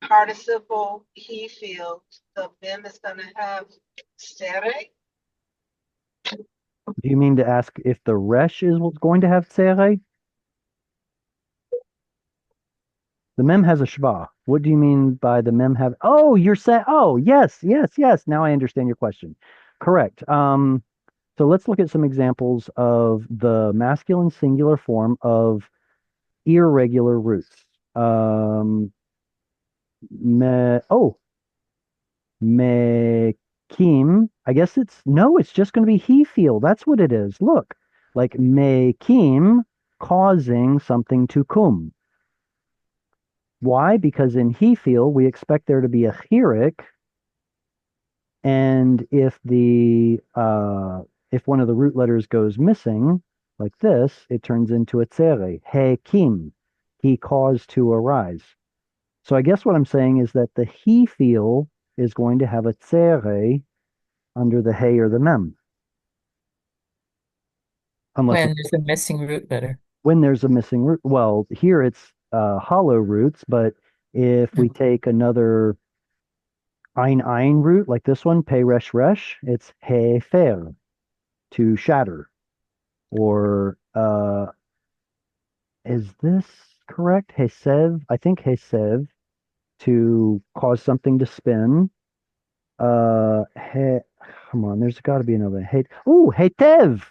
participle he field, the mem is going to have sere? Do you mean to ask if the resh is what's going to have tsere? The mem has a shva. What do you mean by the mem have? Oh, you're saying, oh, yes, yes, yes. Now I understand your question. Correct. So let's look at some examples of the masculine singular form of irregular roots. Oh, mekim. I guess it's no, it's just going to be he feel. That's what it is. Look, like mekim causing something to kum. Why? Because in he feel we expect there to be a chirik, and if one of the root letters goes missing, like this, it turns into a tsere. Hekim, he caused to arise. So I guess what I'm saying is that the he feel is going to have a tsere under the hey or the mem, unless When there's a missing root letter. when there's a missing root. Well, here it's hollow roots, but if we take another ein root like this one, pei resh resh, it's hefer, to shatter. Or is this correct? Hesev, I think hesev, to cause something to spin. He, come on, there's got to be another. Hey, ooh, hetev.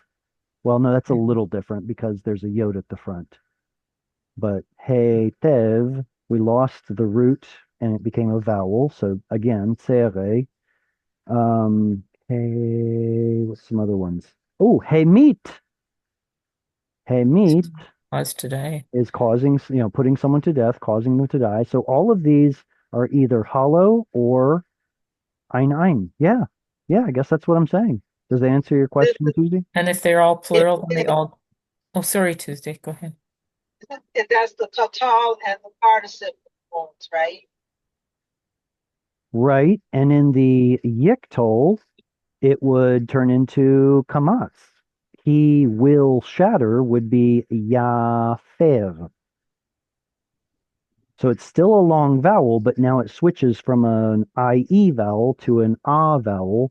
Well, no, that's a little different because there's a yod at the front. But hetev, we lost the root and it became a vowel. So again, tsere. Hey, what's some other ones? Oh, hey meat. Hey meat Cause today. is causing, putting someone to death, causing them to die. So all of these are either hollow or ein. Yeah. Yeah, I guess that's what I'm saying. Does that answer your This question, Tuesday? And if they're all is, plural, then they all. Oh, sorry, Tuesday. Go ahead. and that's the katal and the participle forms, right? Right. And in the yiktol, it would turn into kamatz. He will shatter would be yafer. So it's still a long vowel, but now it switches from an IE vowel to an A vowel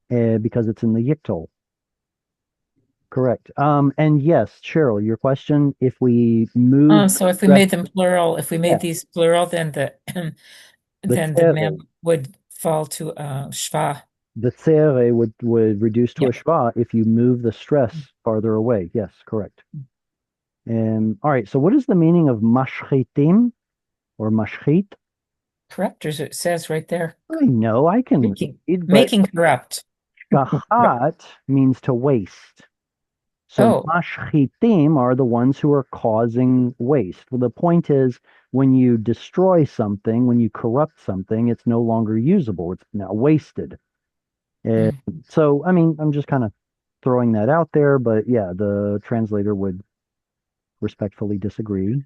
because it's in the yiktol. Correct. And yes, Cheryl, your question, if we move So if we stress, made them plural, if we yeah, made these plural, then the the then the tere, mem would fall to shva. the tere would reduce to a Yep. shva if you move the stress farther away. Yes, correct. All right, so what is the meaning of mashchitim or mashchit? Corrupt, as it says right there. I know I can Making, read, but making corrupt. shachat means to waste. So Oh, mashchitim are the ones who are causing waste. Well, the point is when you destroy something, when you corrupt something, it's no longer usable. It's now wasted. Uh, mm. so, I mean, I'm just kind of throwing that out there, but yeah, the translator would respectfully disagree.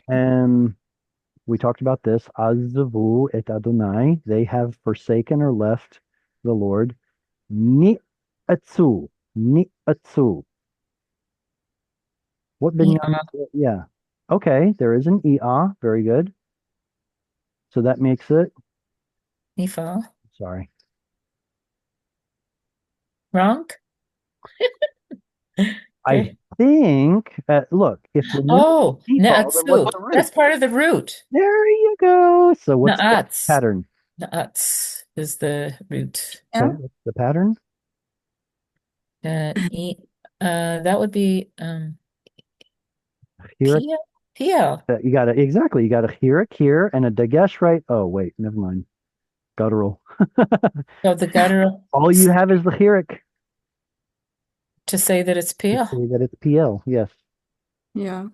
And we talked about this. Azavu et Adonai. They have forsaken or left the Lord. Ni'atzu. Ni'atzu. What binyan? Yeah. Okay, there is an EA. Very good. So that makes it, Nifa. sorry. Wrong? I Okay. think, look, if we're using Oh, default, then what's Naatsu. the root? That's part of the root. There you go. So what's the Naats. pattern? Naats is the root. Okay, Yeah. what's the pattern? E, that would be Here, Pia. Pia. you got to, exactly. You got to hear it here and a dagesh right. Oh, wait, never mind. Guttural. So the guttural. All you have is the chirik. To say that it's to PL. say that it's PL. Yes. Yeah.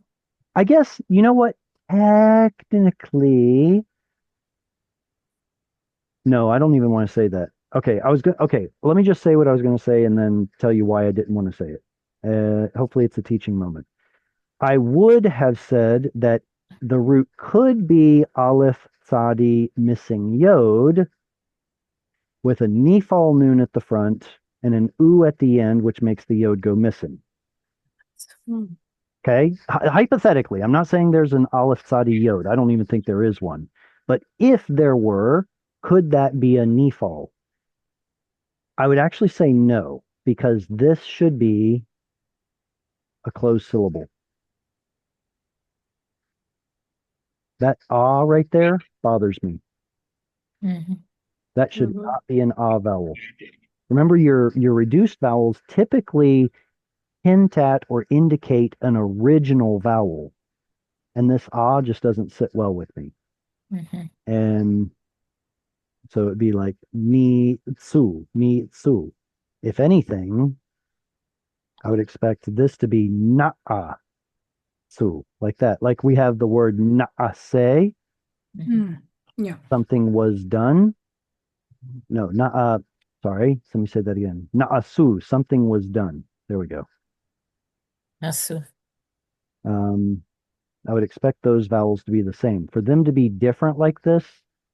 I guess, you know what? Technically, no, I don't even want to say that. Okay, let me just say what I was going to say and then tell you why I didn't want to say it. Hopefully it's a teaching moment. I would have said that the root could be Aleph Tzadi missing Yod with a Nifal Nun at the front and an U at the end, which makes the Yod go missing. Mm. Okay. Hypothetically, I'm not saying there's an Aleph Tzadi Yod. I don't even think there is one. But if there were, could that be a Nifal? I would actually say no, because this should be a closed syllable. That ah right there bothers me. Mm-hmm. That should Mhm. not be an ah vowel. Remember, your reduced vowels typically hint at or indicate an original vowel, and this ah just doesn't sit well with me. Mm-hmm. And so it'd be like ni tsu, ni tsu. If anything, I would expect this to be na'a tsu, like that. Like we have the word na'ase, Mm. Yeah. something was done. No, na'a, sorry, let me say that again. Na'asu, something was done. There we go. Asu. Um, I would expect those vowels to be the same. For them to be different like this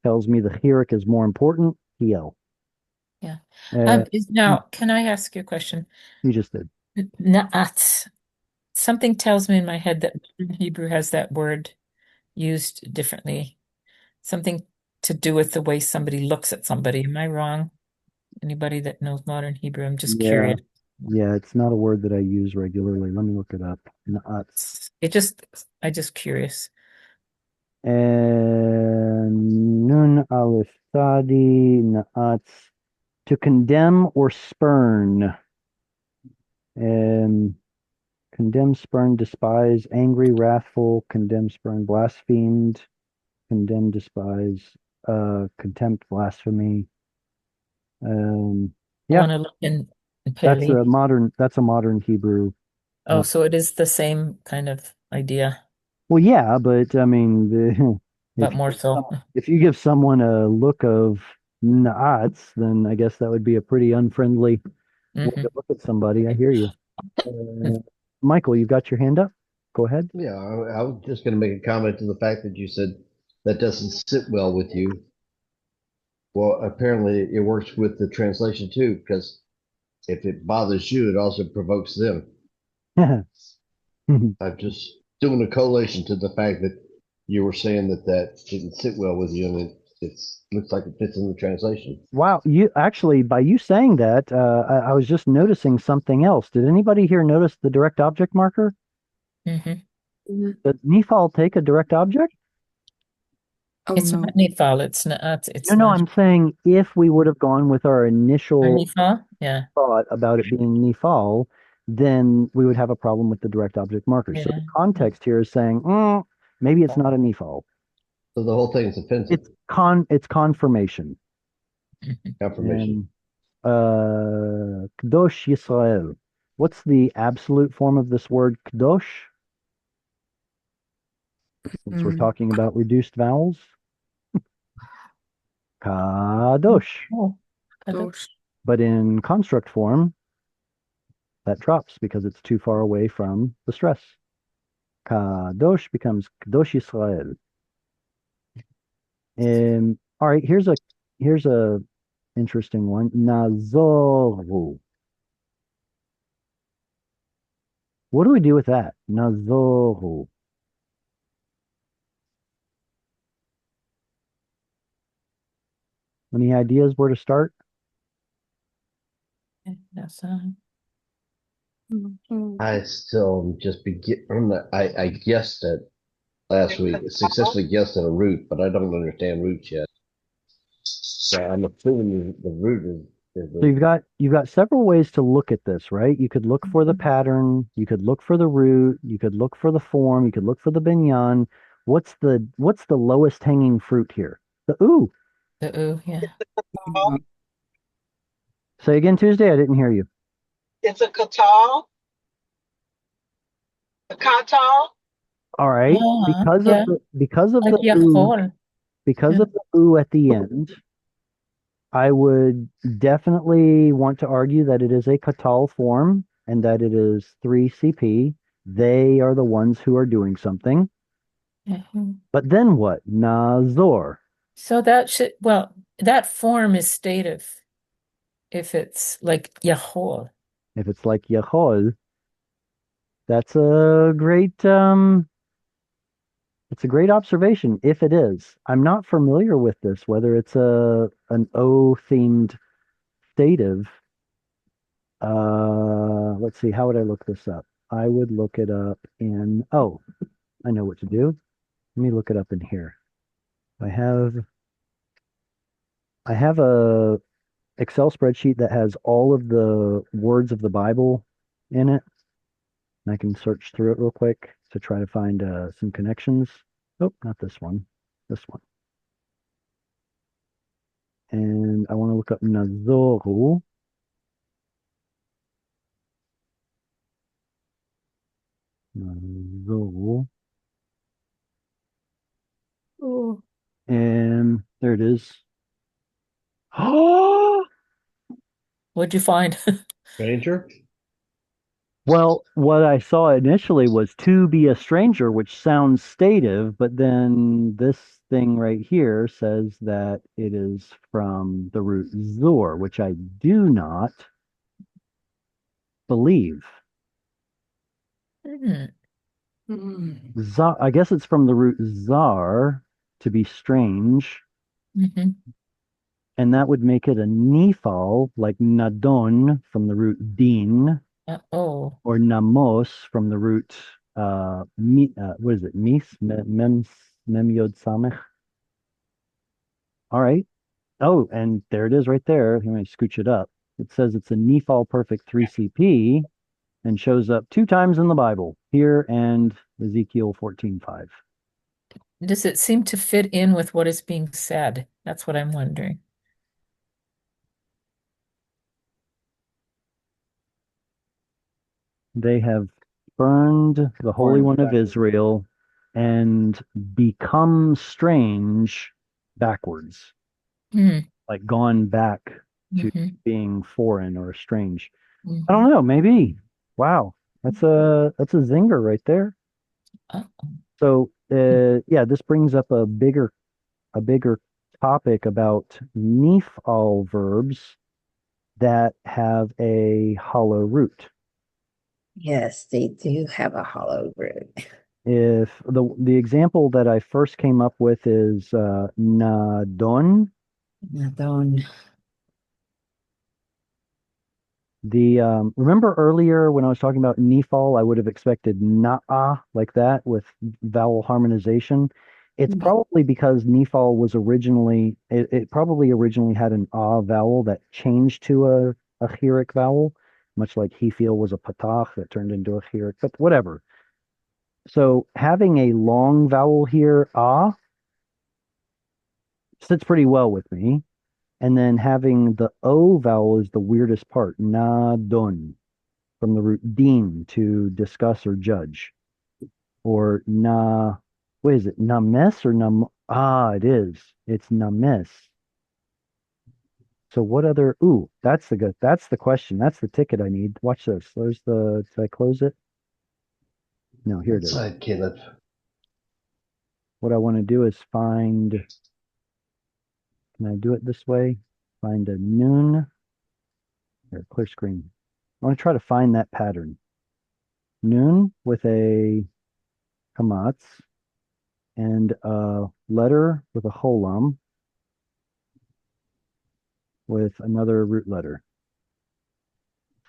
tells me the chirik is more important. PL. Yeah. Uh, Now, can I ask you a question? you just did. Na'at. Something tells me in my head that Hebrew has that word used differently. Something to do with the way somebody looks at somebody. Am I wrong? Anybody that knows modern Hebrew? I'm just Yeah. curious. Yeah, it's not a word that I use regularly. Let me look it up. Na'ats. I just curious. And nun aleph tadi na'ats. To condemn or spurn. Um, condemn, spurn, despise, angry, wrathful, condemn, spurn, blasphemed, condemn, despise, contempt, blasphemy. Um, I yeah, want to look in that's Pali. a modern Hebrew. Oh, so it is the same kind of idea, Well, yeah, but I mean, but more so. if you give someone a look of nuts, then I guess that would be a pretty unfriendly way Hmm. to look at somebody. I hear you. Michael, you've got your hand up. Go ahead. Yeah, I was just going to make a comment to the fact that you said that doesn't sit well with you. Well, apparently it works with the translation too, because if it bothers you, it also provokes them. I'm just doing a collation to the fact that you were saying that that didn't sit well with you, and it looks like it fits in the translation. Wow, you actually, by you saying that, I was just noticing something else. Did anybody here notice the direct object marker? Hmm. Mhm. Does Nifal take a direct object? Oh It's no. not Nepal. It's not. No, It's no, not I'm saying if we would have gone with our initial Nepal. Yeah. thought about it being Nifal, then we would have a problem with the direct object marker. So the Yeah. context here is saying, maybe it's not a Nifal. So the whole thing is offensive. It's confirmation. Mhm. Confirmation. And Kadosh Yisrael. What's the absolute form of this word Kadosh? Since we're Mm. talking about reduced vowels, Kadosh. Oh, hello. Those. But in construct form, that drops because it's too far away from the stress. Kadosh becomes Kadosh Yisrael. All right, here's a interesting one. Nazoru. What do we do with that? Nazoru. Any ideas where to start? That's Mhm. I still just I guessed it last week, successfully guessed at a root, but I don't understand roots yet. So I'm assuming the root is So the you've got several ways to look at this, right? You could look for the Mhm. pattern, you could look for the root, you could look for the form, you could look for the binyan. What's the lowest hanging fruit here? The ooh. the ooh. Yeah. Mhm. Say again, Tuesday. I didn't hear you. It's a katal, a katal. All right. Yeah, Because of like the ooh, Yahweh. because Yeah. of the ooh at the end, I would definitely want to argue that it is a Catal form and that it is 3CP. They are the ones who are doing something. Mhm. But then what? Nazor. So that should, well, that form is stative if it's like Yahweh. If it's like Yahol, that's it's a great observation if it is. I'm not familiar with this, whether it's an O themed dative. Let's see, how would I look this up? I would look it up in, oh, I know what to do. Let me look it up in here. I have I have a Excel spreadsheet that has all of the words of the Bible in it, and I can search through it real quick to try to find some connections. Oh, not this one. This one. And I want to look up Nazoru. Nazoru. Oh. And there it is. Oh, What'd you find? Stranger? well, what I saw initially was to be a stranger, which sounds stative, but then this thing right here says that it is from the root zur, which I do not believe. Hmm. I guess it's from the root zar, to be strange, Hmm. and that would make it a nifal, like nadon from the root din, Oh. or namos from the root what is it? Mem yod samech. All right. Oh, and there it is right there. Let me scooch it up. It says it's a Nephal perfect 3CP and shows up 2 times in the Bible, here and Ezekiel 14:5. Does it seem to fit in with what is being said? That's what I'm wondering. They have burned the Holy Form One of backward. Israel and become strange backwards, Hmm. like gone back to Hmm. being foreign or strange. I Hmm. don't know, maybe. Wow. That's a zinger right there. Uh-oh. So yeah, this brings up a bigger topic about nifal verbs that have a hollow root. Yes, they do have a hollow root. If the example that I first came up with is nadon. Nadon. The remember earlier when I was talking about nifal, I would have expected na'a like that with vowel harmonization. It's probably because nifal was it probably originally had an ah vowel that changed to a chirik vowel, much like hefil was a patach that turned into a chirik, but whatever. So having a long vowel here, ah, sits pretty well with me. And then having the O vowel is the weirdest part, nadon, from the root din, to discuss or judge. Or what is it? Names or it is. It's names. So what other, that's the question. That's the ticket I need. Watch this. Did I close it? No, here it is. Inside Caleb. What I want to do is can I do it this way? Find a noon, or clear screen. I want to try to find that pattern. Noon with a kamatz and a letter with a holam with another root letter.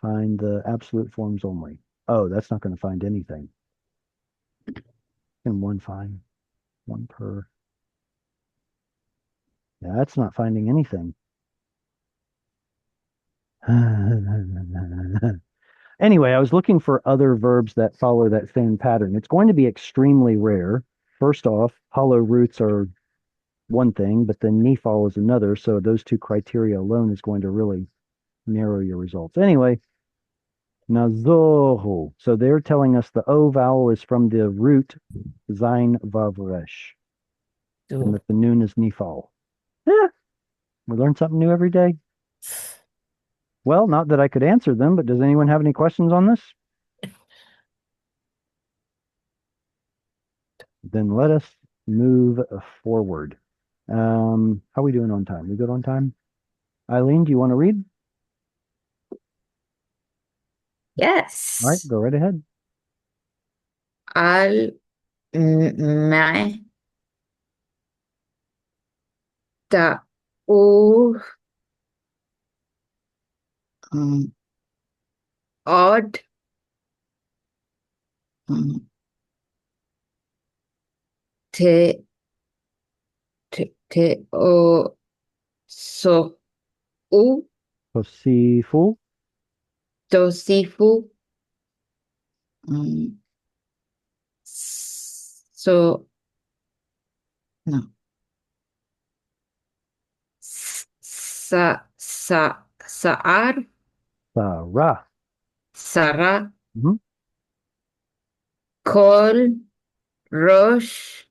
Find the absolute forms only. Oh, that's not going to find anything. And one find, one per. Yeah, that's not finding anything. Anyway, I was looking for other verbs that follow that same pattern. It's going to be extremely rare. First off, hollow roots are one thing, but then nifal is another. So those two criteria alone is going to really narrow your results. Anyway, Nazohu. So they're telling us the O vowel is from the root Zain Vav Resh, and that the noon is Nifal. Yeah, we learn something new every day. Well, not that I could answer them, but does anyone have any questions on this? Then let us move forward. How are we doing on time? We good on time? Eileen, do you want to read? All right, Yes. go right ahead. Al ma ta u od te te o so u Tosifu. tosifu so no saar Sarah. Sarah Mhm. Kol Rosh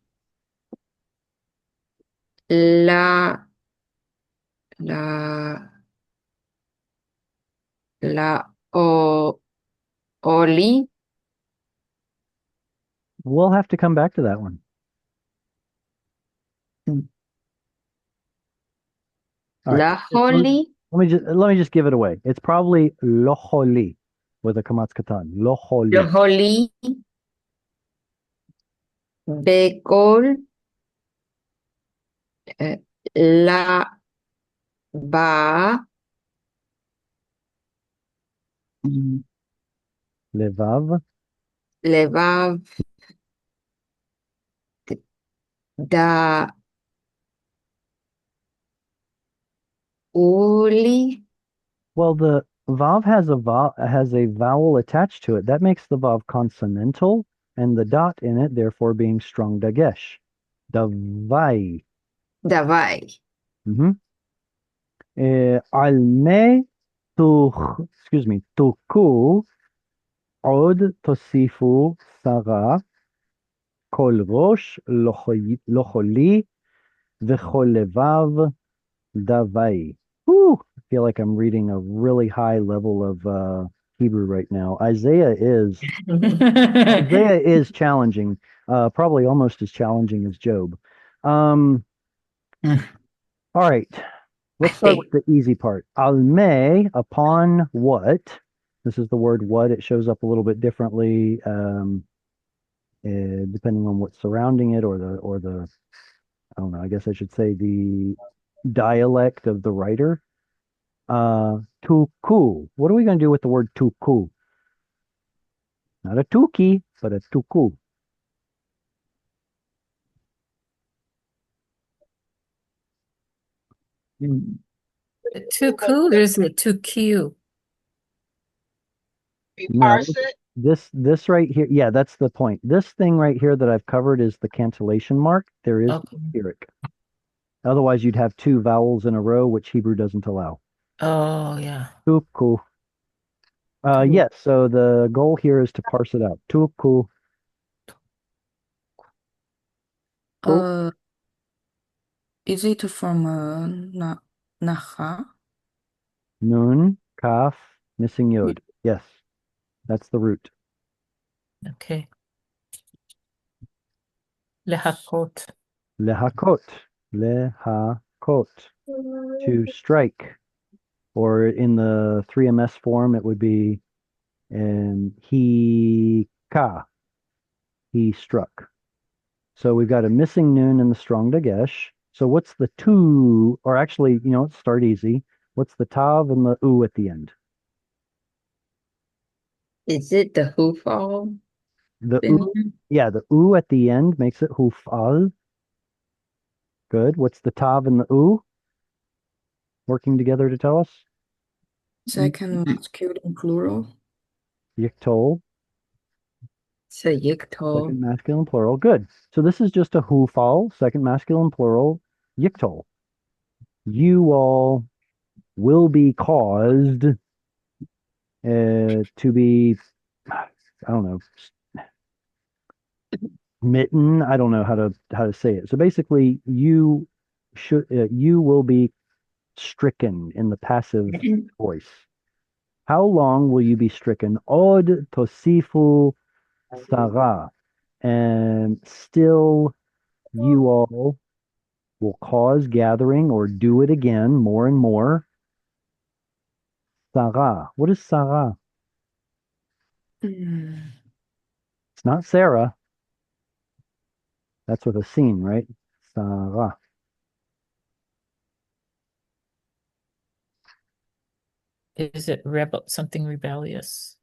La La La o Oli We'll have to come back to that one. All right. La Holi Let me just give it away. It's probably loholi with a kamatz katan. La Loholi. Holi Bekol La Ba Levav. Levav Da Uli Well, the vav has a vowel attached to it. That makes the vav consonantal, and the dot in it, therefore, being strong dagesh. Davai. Davai Mm-hmm. Alme excuse me, tuku od tosifu sara kol rosh locholi v'chol levav davai. Whew, I feel like I'm reading a really high level of Hebrew right now. Isaiah is challenging, probably almost as challenging as Job. All right, let's start with the easy part. Alme, upon what? This is the word what. It shows up a little bit differently depending on what's surrounding it or the I don't know. I guess I should say the dialect of the writer. Tuku. What are we going to do with the word tuku? Not a tuki, but a tuku. Too cool or is it too cute? We No, parse it. this right here. Yeah, that's the point. This thing right here that I've covered is the cantillation mark. There is Okay. Syriac. Otherwise, you'd have two vowels in a row, which Hebrew doesn't allow. Oh, yeah. Tuku. Yes. So the goal here is to parse it out. Tuku. Cool. Is it from Naha? Nun, kaf, missing yod. Yes, that's the root. Okay. Lehakot. Lehakot. Lehakot. To strike. Or in the 3ms form, it would be he ka. He struck. So we've got a missing noon in the strong dagesh. So what's the two, or actually, let's start easy. What's the tav and the u at the end? Is it the Hufal The thing? u, yeah, the u at the end makes it hufal. Good. What's the tav and the u working together to tell us? Second masculine plural. Yiktol, So Yiktol. second masculine plural. Good. So this is just a hufal, second masculine plural, yiktol. You all will be caused, to be, I don't know, smitten. I don't know how to say it. So basically, you will be stricken in the passive voice. How long will you be stricken? Od tosifu Sarah. And still you all will cause gathering or do it again more and more. Sarah. What is Sarah? Mm. It's not Sarah. That's with a scene, right? Sarah. Is it something rebellious?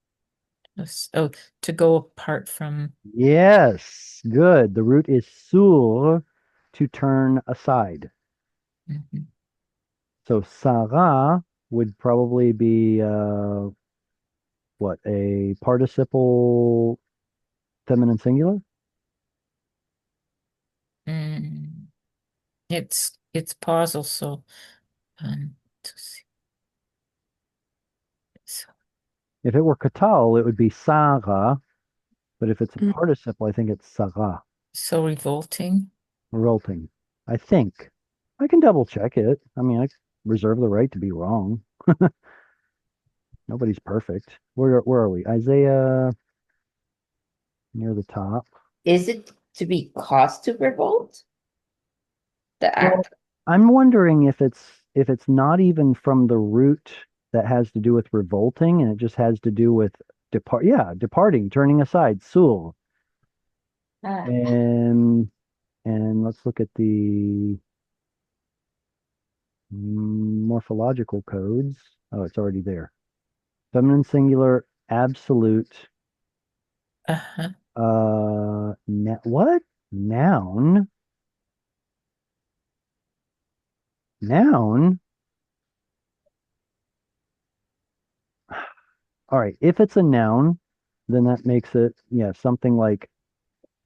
Oh, to go apart from. Yes, good. The root is sur, to turn aside. Mhm. So Sarah would probably be what, a participle feminine singular? Mm. It's pausal, so to see. So, If it were katal, it would be Sarah, but if it's a Mm. participle, I think it's Sarah, so revolting. revolting. I think. I can double check it. I mean, I reserve the right to be wrong. Nobody's perfect. Where are we? Isaiah near the top. Is it to be caused to revolt? The Well, act? I'm wondering if it's not even from the root that has to do with revolting, and it just has to do with departing, turning aside, sul. Ah, And let's look at the morphological codes. Oh, it's already there. Feminine singular, absolute. Uh-huh. What? Noun? Noun? All right. If it's a noun, then that makes it, yeah, something like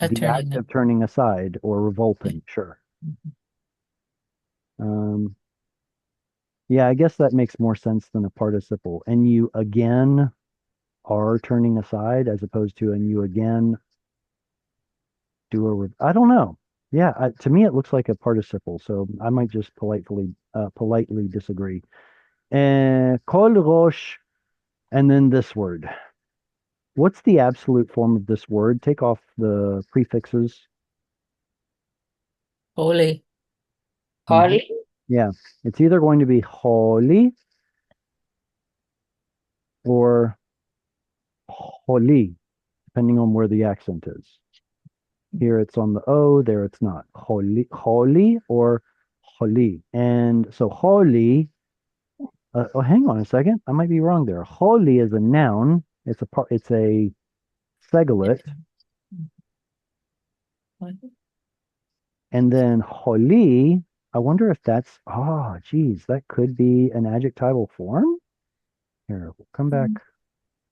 the Turning act it. of turning aside or Yeah. revolting. Sure. Mhm. Um, yeah, I guess that makes more sense than a participle. And you again are turning aside as opposed to and you again I don't know. Yeah, to me it looks like a participle, so I might just politely disagree. And kol rosh, and then this word. What's the absolute form of this word? Take off the prefixes. Holy. Mhm. Holly? Yeah, it's either going to be holy or holy, depending on where the accent is. Here it's on the O, there it's not. Holy or holy. And so holy, oh, hang on a second. I might be wrong there. Holy is a noun. It's a seglet. And then holy, I wonder if geez, that could be an adjectival form. Here, we'll come back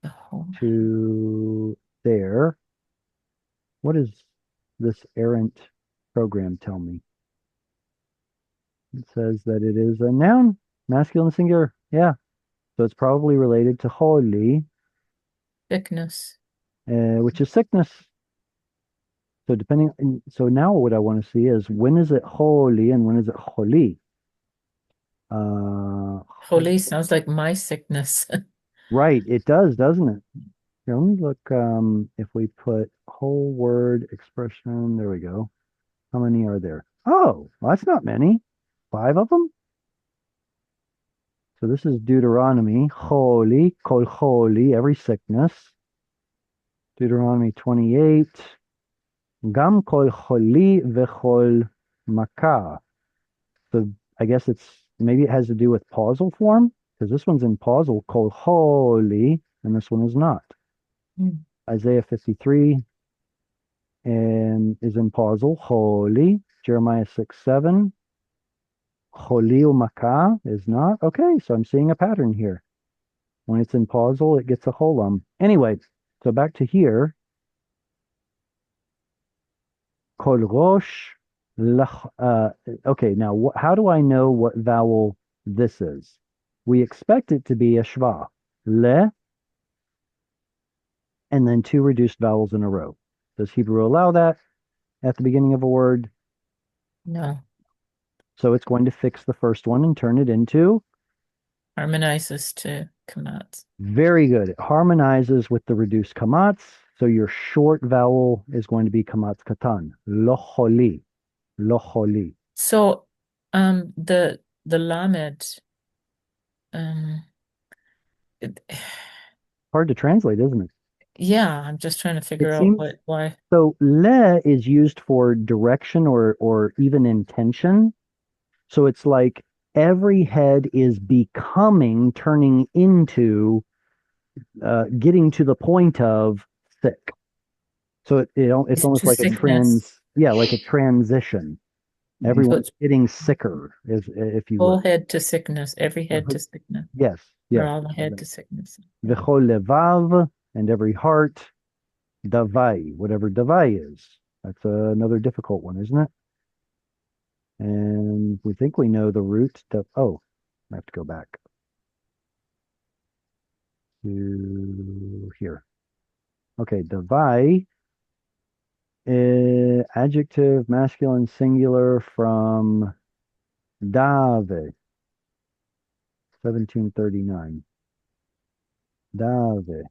The whole. to there. What does this errant program tell me? It says that it is a noun, masculine singular. Yeah. So it's probably related to holy, Thickness. which is sickness. So now what I want to see is when is it holy and when is it holy? Uh, Holy sounds like my sickness. right, it does, doesn't it? Here, let me look. If we put whole word expression, there we go. How many are there? Oh, well, that's not many. 5 of them. So this is Deuteronomy, holy, kol holy, every sickness. Deuteronomy 28, gam kol holi vechol makah. So I guess maybe it has to do with pausal form, because this one's in pausal, kol holy, and this one is not. Mm. Isaiah 53 and is in pausal, holy. Jeremiah 6:7, holy makah is not. Okay, so I'm seeing a pattern here. When it's in pausal, it gets a holum. Anyway, so back to here. Kol rosh okay, now how do I know what vowel this is? We expect it to be a shva. Le, and then two reduced vowels in a row. Does Hebrew allow that at the beginning of a word? No. So it's going to fix the first one and turn it into Harmonizes to kamatz. very good. It harmonizes with the reduced kamatz. So your short vowel is going to be kamatz katan. Loholi. Loholi. So the lamed um it- Hard to translate, isn't it? yeah, I'm just trying to figure It out seems why. so. Le is used for direction or even intention. So it's like every head is becoming, turning into, getting to the point of sick. So it's It's almost to like a sickness. yeah, like a transition. Mhm. So Everyone's it's getting sicker, if you full will. head to sickness, every head to sickness, Yes, or yes. all the head to sickness. Yeah. V'chol levav, and every heart, davai, whatever davai is. That's another difficult one, isn't it? And we think we know the root. Oh, I have to go back to here. Okay, davai, adjective, masculine, singular from dave, 1739. Dave.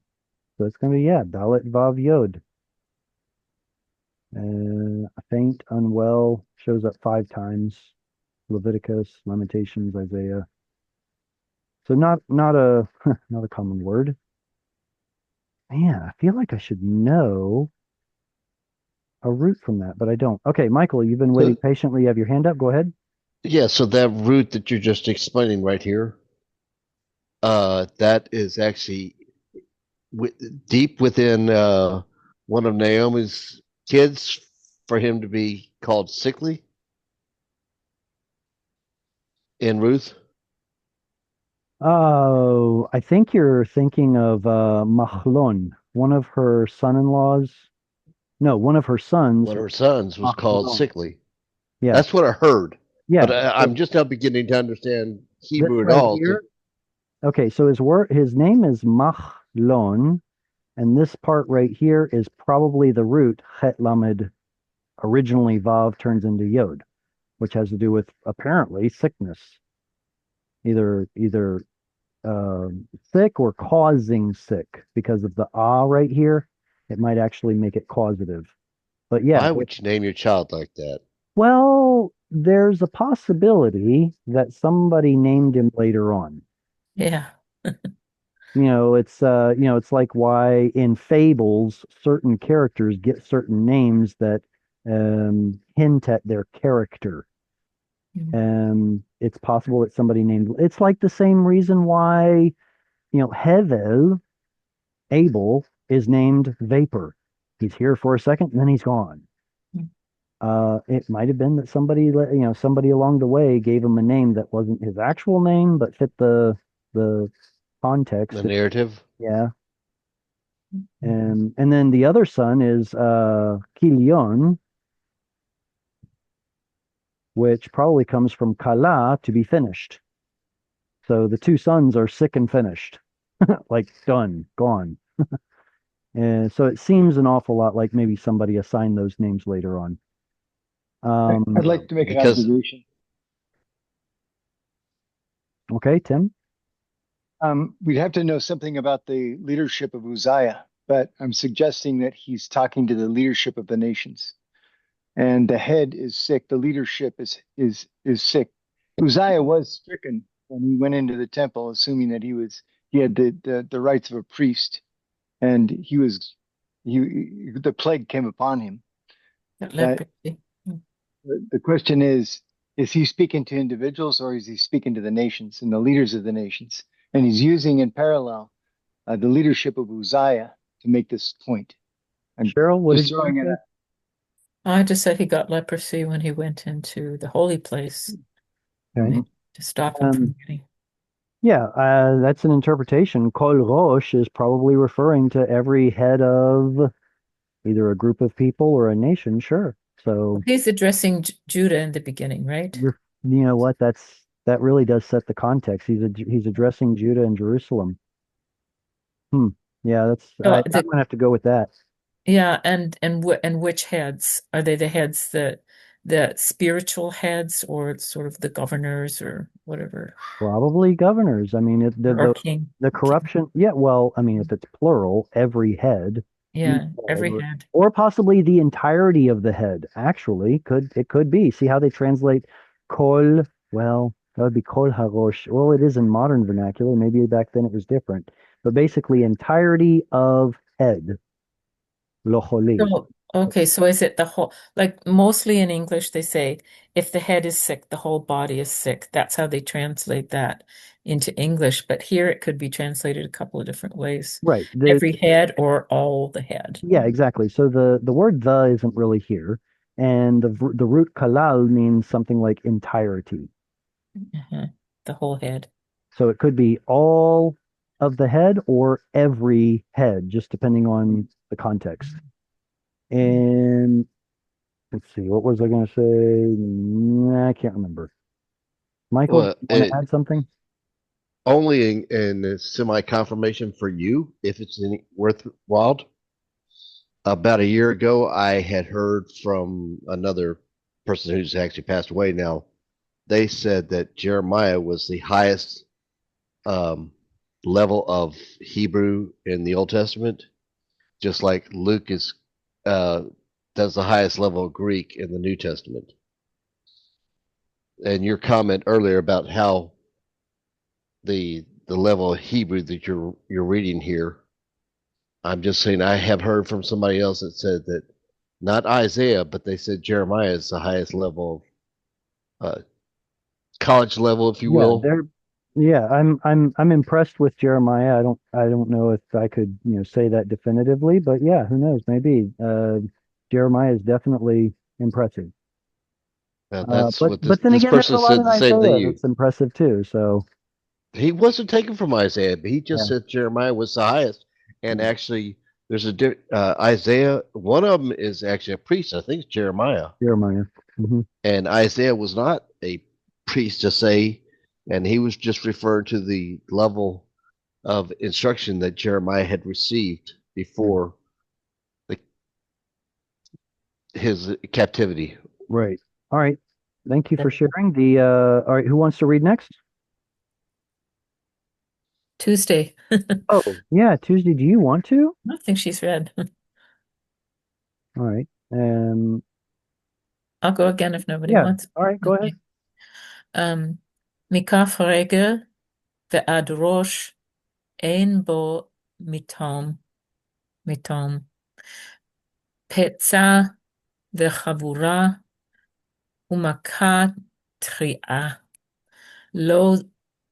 So it's going to be, yeah, Dalet Vav Yod. Faint, unwell, shows up 5 times. Leviticus, Lamentations, Isaiah. So not a not a common word. Man, I feel like I should know a root from that, but I don't. Okay, Michael, you've been waiting So, patiently. You have your hand up. Go ahead. yeah, so that root that you're just explaining right here, that is actually w deep within one of Naomi's kids for him to be called sickly in Ruth. Oh, I think you're thinking of Machlon, one of her son-in-laws. No, one of her sons One of was her sons was called Machlon. sickly. Yeah, That's what I heard. But yeah. I'm just now beginning to understand This Hebrew at right all. here. Okay, so his name is Machlon, and this part right here is probably the root Het Lamed. Originally, Vav turns into Yod, which has to do with apparently sickness, either sick or causing sick because of the ah right here. It might actually make it causative. But yeah, Why would you name your child like that? well, there's a possibility that somebody named him later on. Yeah. It's like why in fables certain characters get certain names that hint at their character. Mhm. It's possible that somebody named it's like the same reason why, Hevel, Abel, is named Vapor. He's here for a second and then he's gone. It might have been that somebody along the way gave him a name that wasn't his actual name, but fit the The context. narrative? Yeah. And then the other son is Kilion, which probably comes from Kala, to be finished. So the two sons are sick and finished, like done, gone. And so it seems an awful lot like maybe somebody assigned those names later on. I'd like to make an Because observation. Okay, Tim. We'd have to know something about the leadership of Uzziah, but I'm suggesting that he's talking to the leadership of the nations. And the head is sick. The leadership is sick. Uzziah was stricken when he went into the temple, assuming that he had the rights of a priest, and the plague came upon him. That Uh, leprosy. the question is he speaking to individuals or is he speaking to the nations and the leaders of the nations? And he's using in parallel the leadership of Uzziah to make this point. I'm Cheryl, what did just you want throwing to it say? out. I just said he got leprosy when he went into the holy place, Okay. right? To stop him from Um, getting. yeah, that's an interpretation. Kol Rosh is probably referring to every head of either a group of people or a nation, sure. So He's addressing Judah in the beginning, right? you know what? That really does set the context. He's addressing Judah and Jerusalem. Hmm. Yeah, So I'm gonna have to go with that. yeah, and which heads? Are they the heads the spiritual heads or sort of the governors or whatever? Probably governors. I mean, Or king? the King. corruption. Yeah, well, I mean, if it's plural, every head, each Yeah, head, every head. or possibly the entirety of the head. Actually, could be. See how they translate kol? Well, that would be kol harosh. Well, it is in modern vernacular. Maybe back then it was different. But basically, entirety of head, locholi. So, okay, so is it the whole, like mostly in English, they say if the head is sick, the whole body is sick. That's how they translate that into English. But here it could be translated a couple of different ways. Right. Every head or all the head. Yeah, exactly. So the word the isn't really here, and the root kalal means something like entirety. Uh-huh. The whole head. So it could be all of the head or every head, just depending on the context. And let's see, what was I going to say? Nah, I can't remember. Michael, do Well, you want to add something? only in semi confirmation for you, if it's any worthwhile. About a year ago, I had heard from another person who's actually passed away now. They said that Jeremiah was the highest um, level of Hebrew in the Old Testament, just like Luke is uh, does the highest level of Greek in the New Testament. And your comment earlier about how the level of Hebrew that you're reading here, I'm just saying I have heard from somebody else that said that not Isaiah, but they said Jeremiah is the highest level of college level, if you Yeah, will. yeah, I'm impressed with Jeremiah. I don't know if I could, say that definitively, but yeah, who knows? Maybe Jeremiah is definitely impressive. That's what But then this again, there's a person lot in said the same thing Isaiah you. that's impressive too. So He wasn't taken from Isaiah, but he just yeah, said Jeremiah was the highest. And yeah, actually, there's Isaiah. One of them is actually a priest. I think it's Jeremiah, Jeremiah. Hmm. and Isaiah was not a priest to say, and he was just referring to the level of instruction that Jeremiah had received Yeah, before the, his captivity. right. All right. Thank you for The sharing. All right, who wants to read next? Tuesday. Oh, yeah, Tuesday. Do you want to? I don't think she's read. All right. I'll go again if nobody Yeah. wants. All right, go ahead. Okay. מכף רגל ועד ראש אין בו מתום, פצע וחבורה ומכה טריה. לא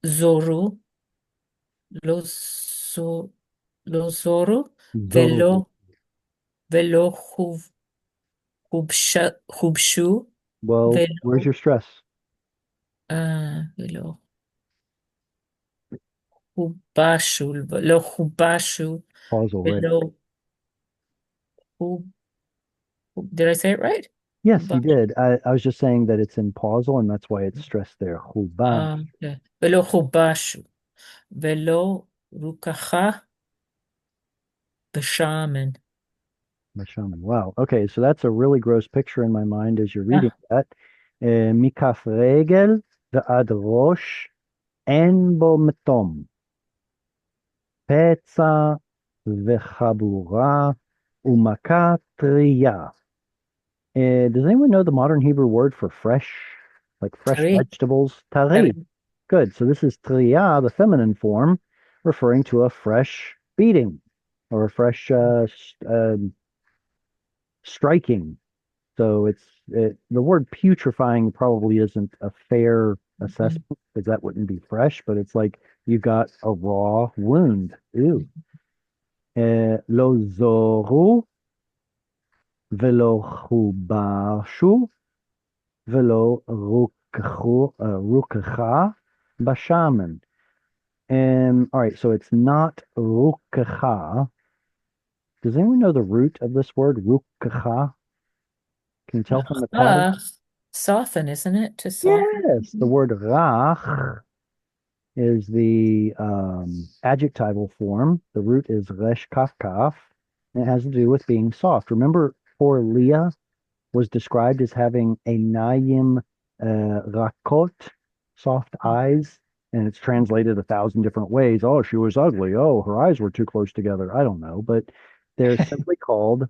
זורו, לא זו, לא זורו Zorro. ולא חובשו Well, where's ולא, your stress? ולא לא חובשו Pausal, right? ולא did I say it right? Yes, you Hubash. did. I was just saying that it's in pausal, and that's why it's stressed there. Hubash. Okay. ולא חובשו ולא רוככה בשמן. Shaman. Wow. Okay, so that's a really gross picture in my mind as you're reading Ah, that. Mikaf regel ve'ad rosh en bo metom. Petza vechabura umaka triya. Does anyone know the modern Hebrew word for fresh, like fresh טרי. vegetables? Tari. טרי. Good. So this is triya, the feminine form, referring to a fresh beating or a fresh striking. So the word putrefying probably isn't a fair Mhm. assessment because that wouldn't be fresh, but it's like you got a raw wound. Ew. Lo zoru velo chubashu velo rukacha bashaman. All right, so it's not rukacha. Does anyone know the root of this word, rukacha? Can you tell from the pattern? Ah, soften, isn't it? To soften. Yes, the word rach is the adjectival form. The root is resh kaf kaf. And it has to do with being soft. Remember, poor Leah was described as having a nayim rakot, soft eyes, and it's translated 1,000 different ways. Oh, she was ugly. Oh, her eyes were too close together. I don't know, but they're simply called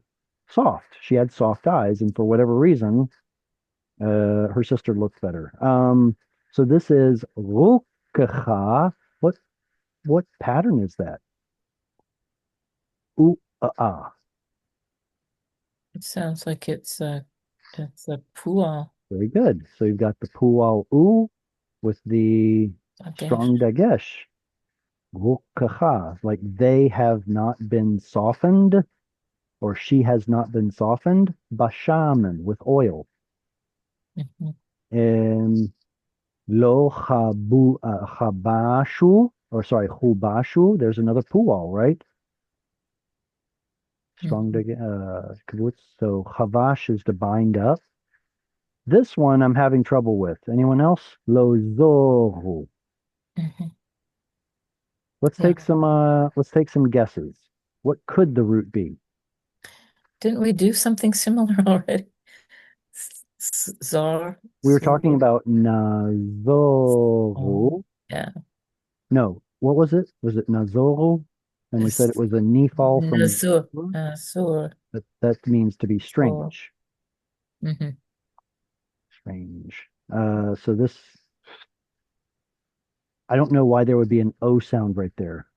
soft. She had soft eyes, and for whatever reason, her sister looked better. So this is rukacha. What pattern is that? Ooh, ah. It sounds like it's a pual. Very good. So you've got the pual u with the Okay. strong dagesh. Rukacha, like they have not been softened, or she has not been softened. Bashaman with oil. Mhm, And lo chabashu, or sorry, chubashu. There's another pual, right? Strong mhm, kibbutz. So chavash is to bind up. This one I'm having trouble with. Anyone else? Lo zohu. mhm. Let's Yeah. take some guesses. What could the root be? Didn't we do something similar already? Zar, We were talking Zor. about Oh, nazoru. yeah. No, what was it? Was it nazoru? And we said it It's was a nifal from Nazur. Sur. that means to be Sur. strange. Hmm. Strange. So this, I don't know why there would be an O sound right there.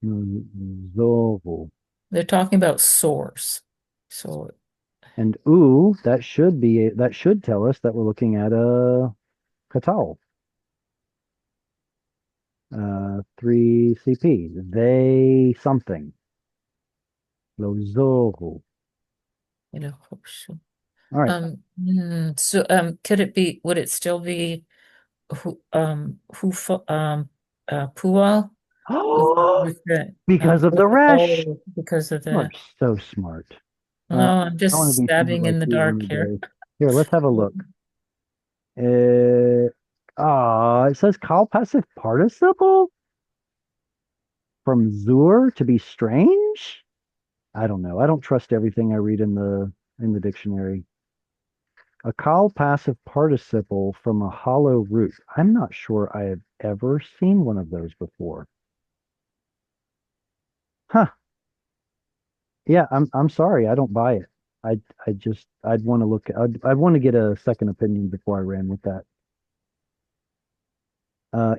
Nazoru. They're talking about sores. So, And that should tell us that we're looking at a katal. 3 CP. They something. Lozoru. you know, All right. could it be, would it still be Pual with the Because of the resh. because of You are the so smart. no, I'm I want just to be smart stabbing like in the you one dark of the here. days. Here, let's have a look. It says call passive participle from zur to be strange. I don't know. I don't trust everything I read in the dictionary. A call passive participle from a hollow root. I'm not sure I have ever seen one of those before. Huh. Yeah, I'm sorry. I don't buy it. I'd want to I'd want to get a second opinion before I ran with that.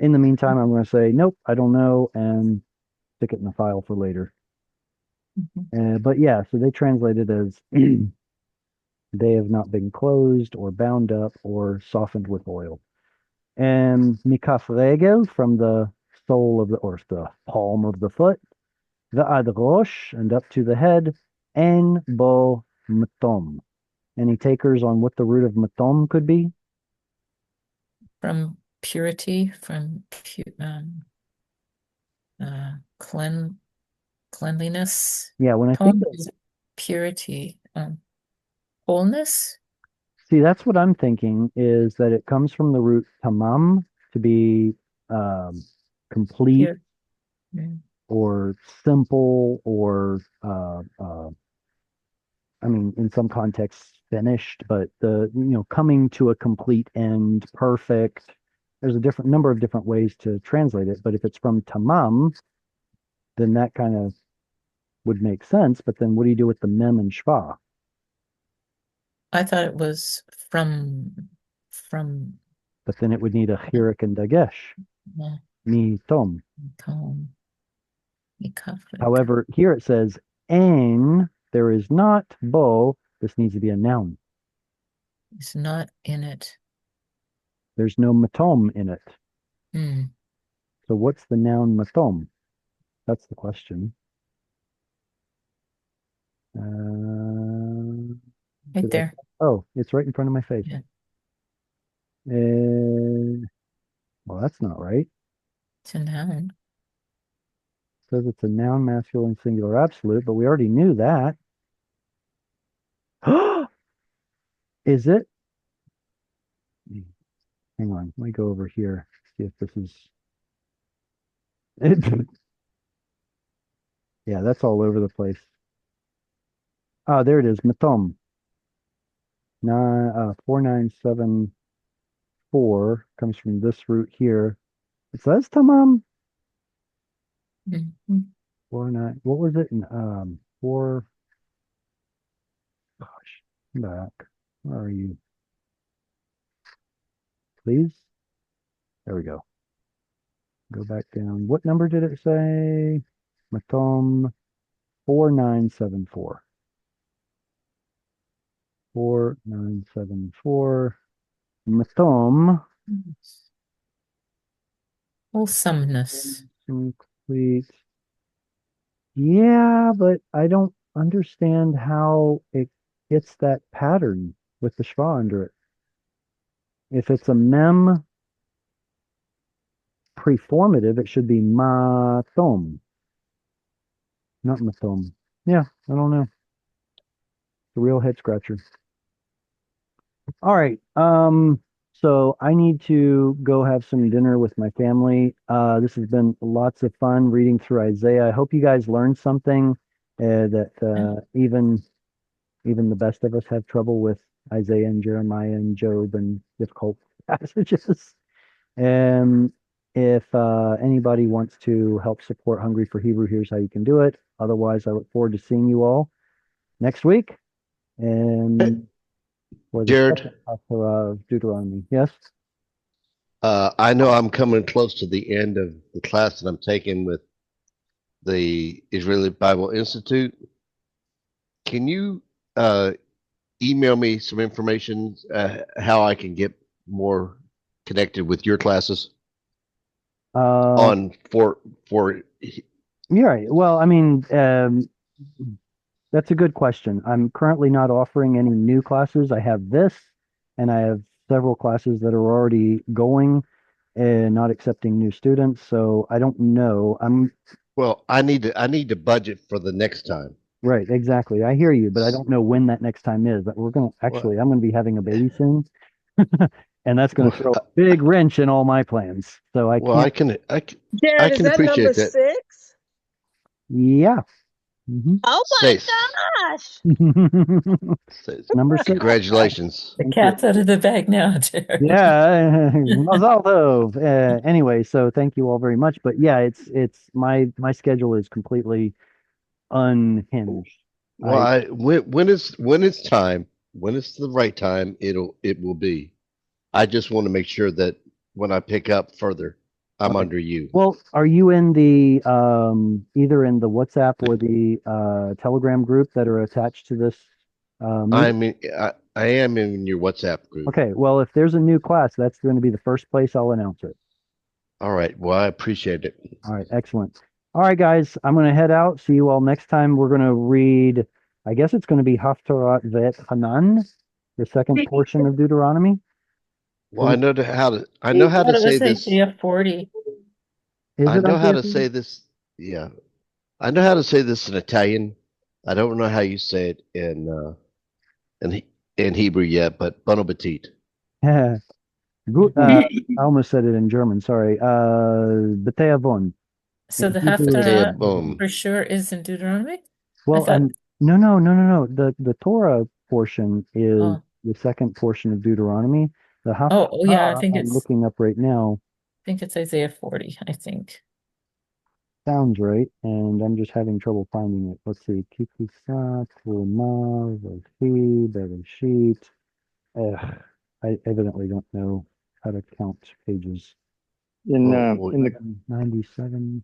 In the meantime, I'm going to say nope, I don't know, and stick it in the file for later. Mhm. But yeah, so they translate it as they have not been closed or bound up or softened with oil. And mikaf regel from the sole of or the palm of the foot, the ad rosh and up to the head, en bo matom. Any takers on what the root of matom could be? From purity, from clean cleanliness. Yeah, when I think Tone of, is purity, wholeness, see, that's what I'm thinking is that it comes from the root tamam to be um, complete pure. Mm. or simple or I mean, in some contexts, finished, but coming to a complete end, perfect. There's a different number of different ways to translate it, but if it's from tamam, then that kind of would make sense. But then what do you do with the mem and shva? I thought it was from But then it would need a chirik and dagesh, uh, mi tom. tone, Mikaflik. However, here it says ein, there is not bo. This needs to be a noun. It's not in it. There's no matom in it. Mm. So what's the noun matom? That's the question. Right Did I? there. Oh, it's right in front of my face. Yeah, Uh, well, that's not right. it's a noun. It says it's a noun, masculine, singular, absolute, but we already knew that. Is it? Hang on, let me go over here. see if this is. Yeah, that's all over the place. Ah, there it is. Matom. 4974 comes from this root here. It says tamam. Mhm. 49. What was it? Four. Gosh, come back. Where are you? Please. There we go. Go back down. What number did it say? Matom 4974. 4974. Matom. Wholesomeness. Complete. Yeah, but I don't understand how it gets that pattern with the schwa under it. If it's a mem preformative, it should be matom, not matom. Yeah, I don't know. The real head scratcher. All right. So I need to go have some dinner with my family. This has been lots of fun reading through Isaiah. I hope you guys learned something that even the best of us have trouble with Isaiah and Jeremiah and Job and difficult passages. And if anybody wants to help support Hungry for Hebrew, here's how you can do it. Otherwise, I look forward to seeing you all next week and for the Jared, second Haftarah of Deuteronomy. Yes? I know I'm coming close to the end of the class that I'm taking with the Israeli Bible Institute. Can you email me some information how I can get more connected with your classes Uh, on for you're right. Well, I mean, that's a good question. I'm currently not offering any new classes. I have this, and I have several classes that are already going and not accepting new students. So I don't know. well, I need to budget for the next time. Right, exactly. I hear you, but I don't know when that next time is. But Well, I'm gonna be having a baby soon, and that's gonna well, throw a big wrench in all my plans. So I well, can't. I Jared, is can that number appreciate that. 6? Yeah. hmm Oh my Say, gosh. say Number 6. congratulations. The Thank you. cat's out of the bag now, Jared. Yeah, Mazal tov. Anyway, so thank you all very much. But yeah, it's my schedule is completely unhinged. Well, I when it's time, when it's the right time, it will be. I just want to make sure that when I pick up further, I'm okay. under you. Well, are you in the either in the WhatsApp or the Telegram group that are attached to this meet? I am in your WhatsApp group. Okay, well, if there's a new class, that's going to be the first place I'll announce it. All right. Well, I appreciate it. All right, excellent. All right, guys, I'm going to head out. See you all next time. We're going to read, I guess it's going to be Haftarah Vet Hanan, the second portion of Deuteronomy. Well, I You know how thought to it say was this. Isaiah 40. Is I it know how Isaiah to 40? say this. Yeah, I know how to say this in Italian. I don't know how you say it in in Hebrew yet, but bon appetit. Good, I almost said it in German, sorry. Beteavon. So In the Hebrew, it's Matea Haftarah Beteavon. boom. for sure is in Deuteronomy? I Well, thought, no. The Torah portion is oh, the second portion of Deuteronomy. The yeah, Haftarah I'm looking up right now I think it's Isaiah 40, I think. sounds right, and I'm just having trouble finding it. Let's see. Kikisat, Tulma, Vashi, Bereshit. I evidently don't know how to count pages. Well, In the 97.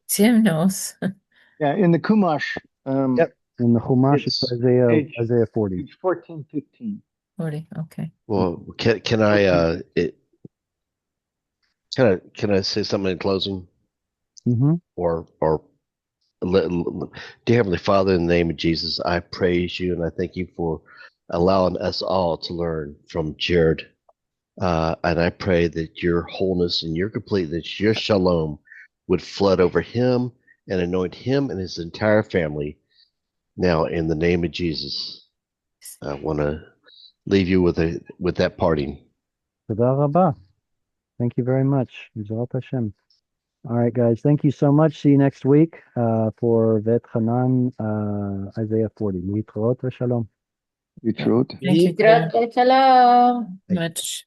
Tim knows. yeah, in the Kumash, Yep. In the Chumash, it's it's page Isaiah 40. page 14, 15. 40, okay. well, can I can I say something in closing Mm-hmm. or dear Heavenly Father, in the name of Jesus, I praise you and I thank you for allowing us all to learn from Jared. And I pray that your wholeness and your completeness, your shalom, would flood over him and anoint him and his entire family. Now, in the name of Jesus, I want to leave you with that parting. Tודה רבה. Thank you very much. Yizrat Hashem. All right, guys. Thank you so much. See you next week for Vet Hanan, Isaiah 40. Yitrot v'shalom. Yitrut. Thank you, Yitrat Karen. shalom. Much.